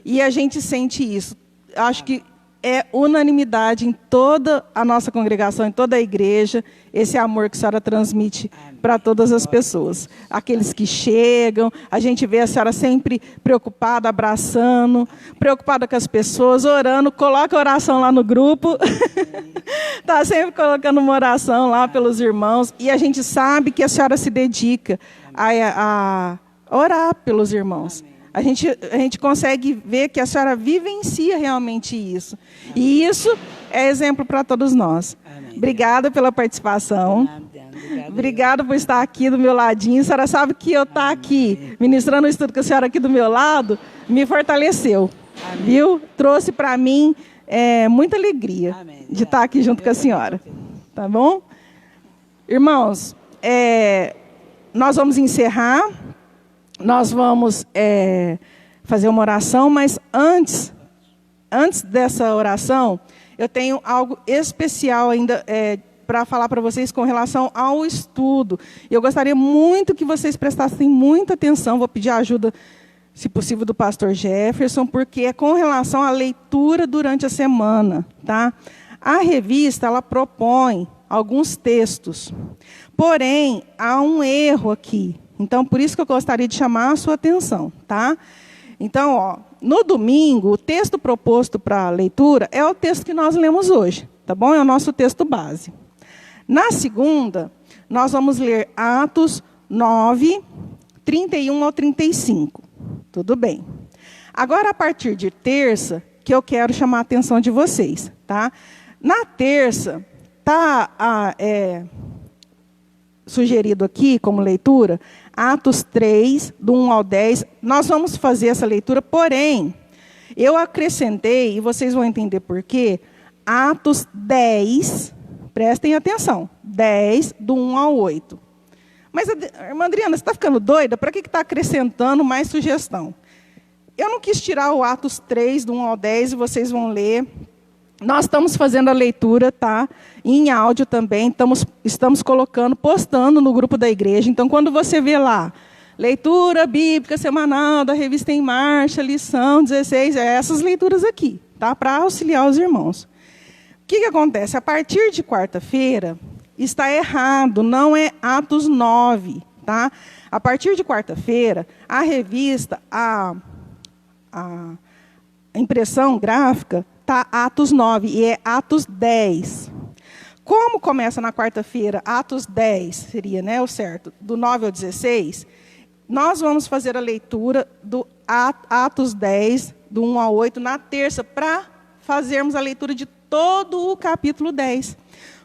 E a gente sente isso. Acho que é unanimidade em toda a nossa congregação, em toda a igreja, esse amor que a senhora transmite para todas as pessoas. Aqueles que chegam, a gente vê a senhora sempre preocupada, abraçando, preocupada com as pessoas, orando, coloca a oração lá no grupo. Está sempre colocando uma oração lá pelos irmãos. E a gente sabe que a senhora se dedica a orar pelos irmãos. A gente consegue ver que a senhora vivencia realmente isso. E isso é exemplo para todos nós. Amém. Obrigada pela participação. Obrigada por estar aqui do meu ladinho. A senhora sabe que eu estar aqui, ministrando o estudo com a senhora aqui do meu lado, me fortaleceu. Amém. Viu? Trouxe para mim muita alegria. Amém. De estar aqui junto com a senhora. Tá bom? Irmãos, nós vamos encerrar. Nós vamos fazer uma oração, mas antes dessa oração, eu tenho algo especial ainda para falar para vocês com relação ao estudo. Eu gostaria muito que vocês prestassem muita atenção, vou pedir a ajuda, se possível, do pastor Jefferson, porque é com relação à leitura durante a semana. Tá? A revista, ela propõe alguns textos, porém, há um erro aqui. Então, por isso que eu gostaria de chamar a sua atenção, tá? Então, no domingo, o texto proposto para a leitura é o texto que nós lemos hoje, tá bom? É o nosso texto base. Na segunda, nós vamos ler Atos 9, 31 ao 35. Tudo bem. Agora, a partir de terça, que eu quero chamar a atenção de vocês, tá? Na terça, sugerido aqui como leitura, Atos 3, do 1 ao 10. Nós vamos fazer essa leitura, porém, eu acrescentei, e vocês vão entender por quê, Atos 10, prestem atenção, 10, do 1 ao 8. Mas, irmã Adriana, você está ficando doida? Para que está acrescentando mais sugestão? Eu não quis tirar o Atos 3, do 1 ao 10, e vocês vão ler. Nós estamos fazendo a leitura, tá? Em áudio também, estamos colocando, postando no grupo da igreja. Então, quando você vê lá, leitura bíblica semanal da Revista em Marcha, lição 16, essas leituras aqui, tá? Para auxiliar os irmãos. O que acontece? A partir de quarta-feira, está errado, não é Atos 9, tá? A partir de quarta-feira, a revista, a impressão gráfica, está Atos 9 e é Atos 10. Como começa na quarta-feira, Atos 10 seria, né, o certo, do 9 ao 16, nós vamos fazer a leitura do Atos 10, do 1 ao 8, na terça, para fazermos a leitura de todo o capítulo 10.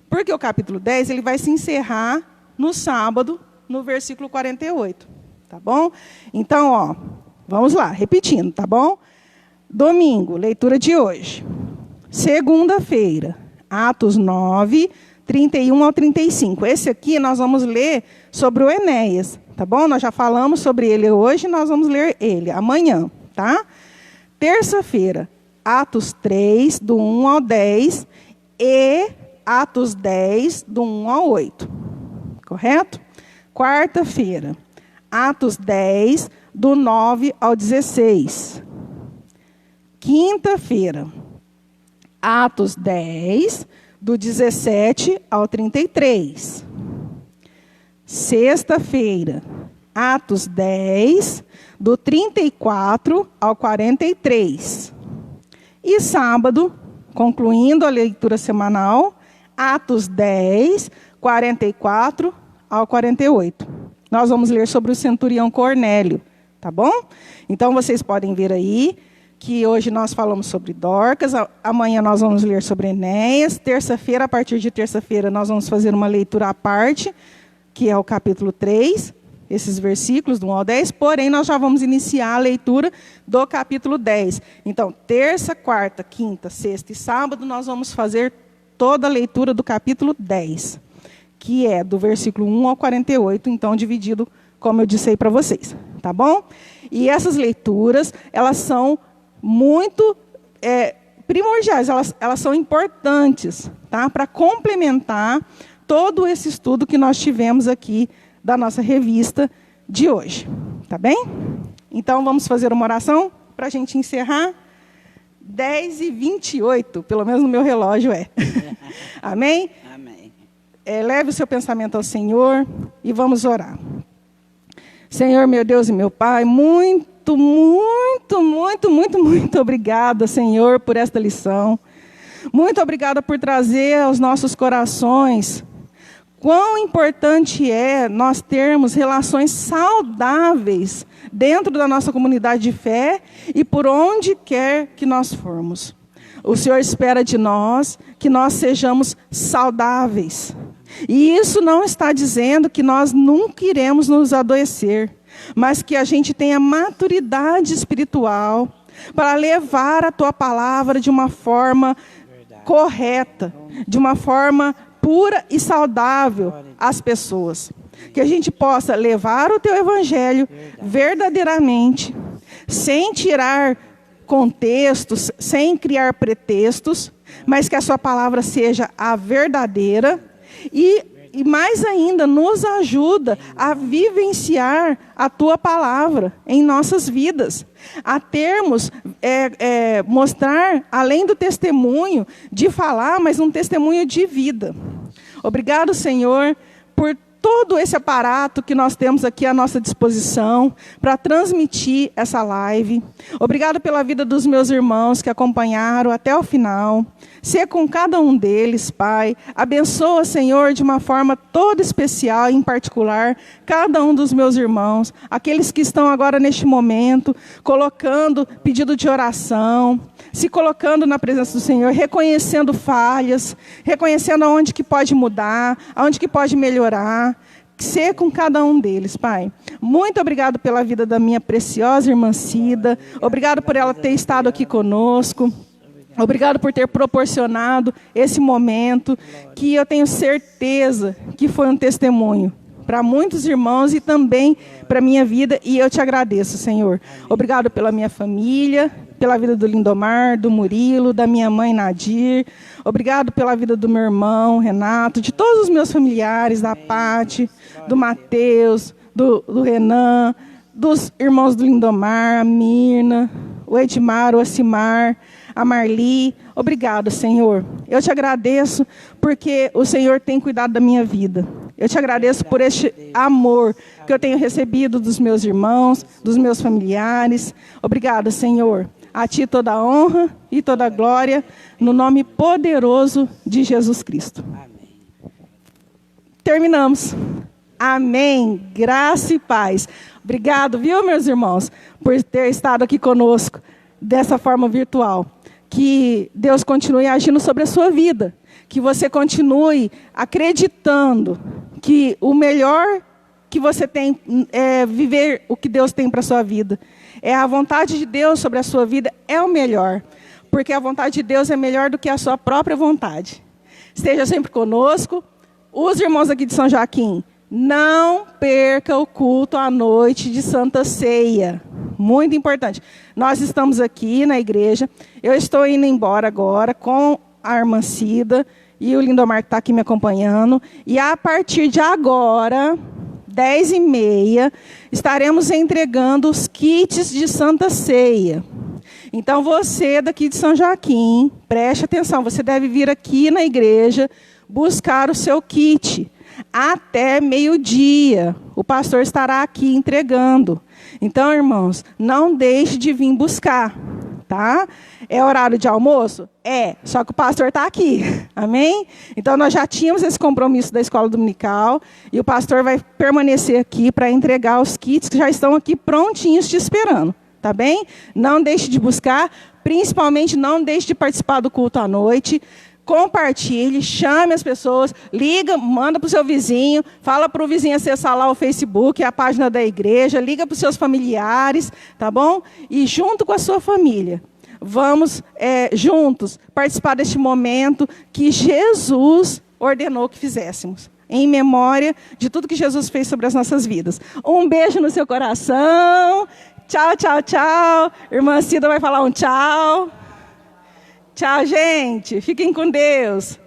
Porque o capítulo 10 ele vai se encerrar no sábado, no versículo 48. Tá bom? Então, ó, vamos lá, repetindo, tá bom? Domingo, leitura de hoje. Segunda-feira, Atos 9, 31 ao 35. Esse aqui nós vamos ler sobre o Enéas, tá bom? Nós já falamos sobre ele hoje, nós vamos ler ele amanhã, tá? Terça-feira, Atos 3, do 1 ao 10, e Atos 10, do 1 ao 8. Correto? Quarta-feira, Atos 10, do 9 ao 16. Quinta-feira, Atos 10, do 17 ao 33. Sexta-feira, Atos 10, do 34 ao 43. E sábado, concluindo a leitura semanal, Atos 10, 44 ao 48. Nós vamos ler sobre o centurião Cornélio, tá bom? Então, vocês podem ver aí que hoje nós falamos sobre Dorcas, amanhã nós vamos ler sobre Enéas, terça-feira, a partir de terça-feira, nós vamos fazer uma leitura à parte, que é o capítulo 3, esses versículos do 1 ao 10, porém nós já vamos iniciar a leitura do capítulo 10. Então, terça, quarta, quinta, sexta e sábado, nós vamos fazer toda a leitura do capítulo 10, que é do versículo 1 ao 48, então dividido, como eu disse aí para vocês, tá bom? E essas leituras, elas são muito primordiais, elas são importantes, tá? Para complementar todo esse estudo que nós tivemos aqui da nossa revista de hoje, tá bem? Então, vamos fazer uma oração para a gente encerrar. 10h28, pelo menos no meu relógio é. Amém? Amém. Leve o seu pensamento ao Senhor e vamos orar. Senhor, meu Deus e meu Pai, muito obrigada, Senhor, por esta lição. Muito obrigada por trazer aos nossos corações quão importante é nós termos relações saudáveis dentro da nossa comunidade de fé e por onde quer que nós formos. O Senhor espera de nós que nós sejamos saudáveis. E isso não está dizendo que nós nunca iremos nos adoecer, mas que a gente tenha maturidade espiritual para levar a Tua palavra de uma forma correta, de uma forma pura e saudável às pessoas. Que a gente possa levar o Teu Evangelho verdadeiramente, sem tirar contextos, sem criar pretextos, mas que a Sua palavra seja a verdadeira e mais ainda, nos ajuda a vivenciar a Tua palavra em nossas vidas. A termos, mostrar, além do testemunho de falar, mas um testemunho de vida. Obrigado, Senhor, por todo esse aparato que nós temos aqui à nossa disposição para transmitir essa live. Obrigado pela vida dos meus irmãos que acompanharam até o final. Ser com cada um deles, Pai. Abençoa, Senhor, de uma forma toda especial, em particular, cada um dos meus irmãos, aqueles que estão agora neste momento, colocando pedido de oração, se colocando na presença do Senhor, reconhecendo falhas, reconhecendo aonde que pode mudar, aonde que pode melhorar. Ser com cada um deles, Pai. Muito obrigado pela vida da minha preciosa irmã Cida. Obrigado por ela ter estado aqui conosco. Obrigado por ter proporcionado esse momento, que eu tenho certeza que foi um testemunho para muitos irmãos e também para a minha vida, e eu te agradeço, Senhor. Obrigado pela minha família, pela vida do Lindomar, do Murilo, da minha mãe Nadir. Obrigado pela vida do meu irmão Renato, de todos os meus familiares, da Pati, do Mateus, do Renan, dos irmãos do Lindomar, a Mirna, o Edmar, o Acimar, a Marli. Obrigado, Senhor. Eu te agradeço porque o Senhor tem cuidado da minha vida. Eu te agradeço por este amor que eu tenho recebido dos meus irmãos, dos meus familiares. Obrigado, Senhor. A Ti toda a honra e toda a glória, no nome poderoso de Jesus Cristo. Terminamos. Amém. Graça e paz. Obrigado, viu, meus irmãos, por ter estado aqui conosco dessa forma virtual. Que Deus continue agindo sobre a sua vida. Que você continue acreditando que o melhor que você tem é viver o que Deus tem para a sua vida. É a vontade de Deus sobre a sua vida, é o melhor. Porque a vontade de Deus é melhor do que a sua própria vontade. Esteja sempre conosco. Os irmãos aqui de São Joaquim, não perca o culto à noite de Santa Ceia. Muito importante. Nós estamos aqui na igreja. Eu estou indo embora agora com a irmã Cida e o Lindomar que está aqui me acompanhando. E a partir de agora, 10h30, estaremos entregando os kits de Santa Ceia. Então, você daqui de São Joaquim, preste atenção, você deve vir aqui na igreja buscar o seu kit. Até meio-dia, o pastor estará aqui entregando. Então, irmãos, não deixe de vir buscar, tá? É horário de almoço? É, só que o pastor está aqui, amém? Então, nós já tínhamos esse compromisso da escola dominical e o pastor vai permanecer aqui para entregar os kits que já estão aqui prontinhos te esperando, tá bem? Não deixe de buscar, principalmente não deixe de participar do culto à noite. Compartilhe, chame as pessoas, liga, manda para o seu vizinho, fala para o vizinho acessar lá o Facebook, a página da igreja, liga para os seus familiares, tá bom? E junto com a sua família, vamos juntos participar deste momento que Jesus ordenou que fizéssemos, em memória de tudo que Jesus fez sobre as nossas vidas. Um beijo no seu coração, tchau, tchau, tchau. Irmã Cida vai falar um tchau. Tchau, gente. Fiquem com Deus.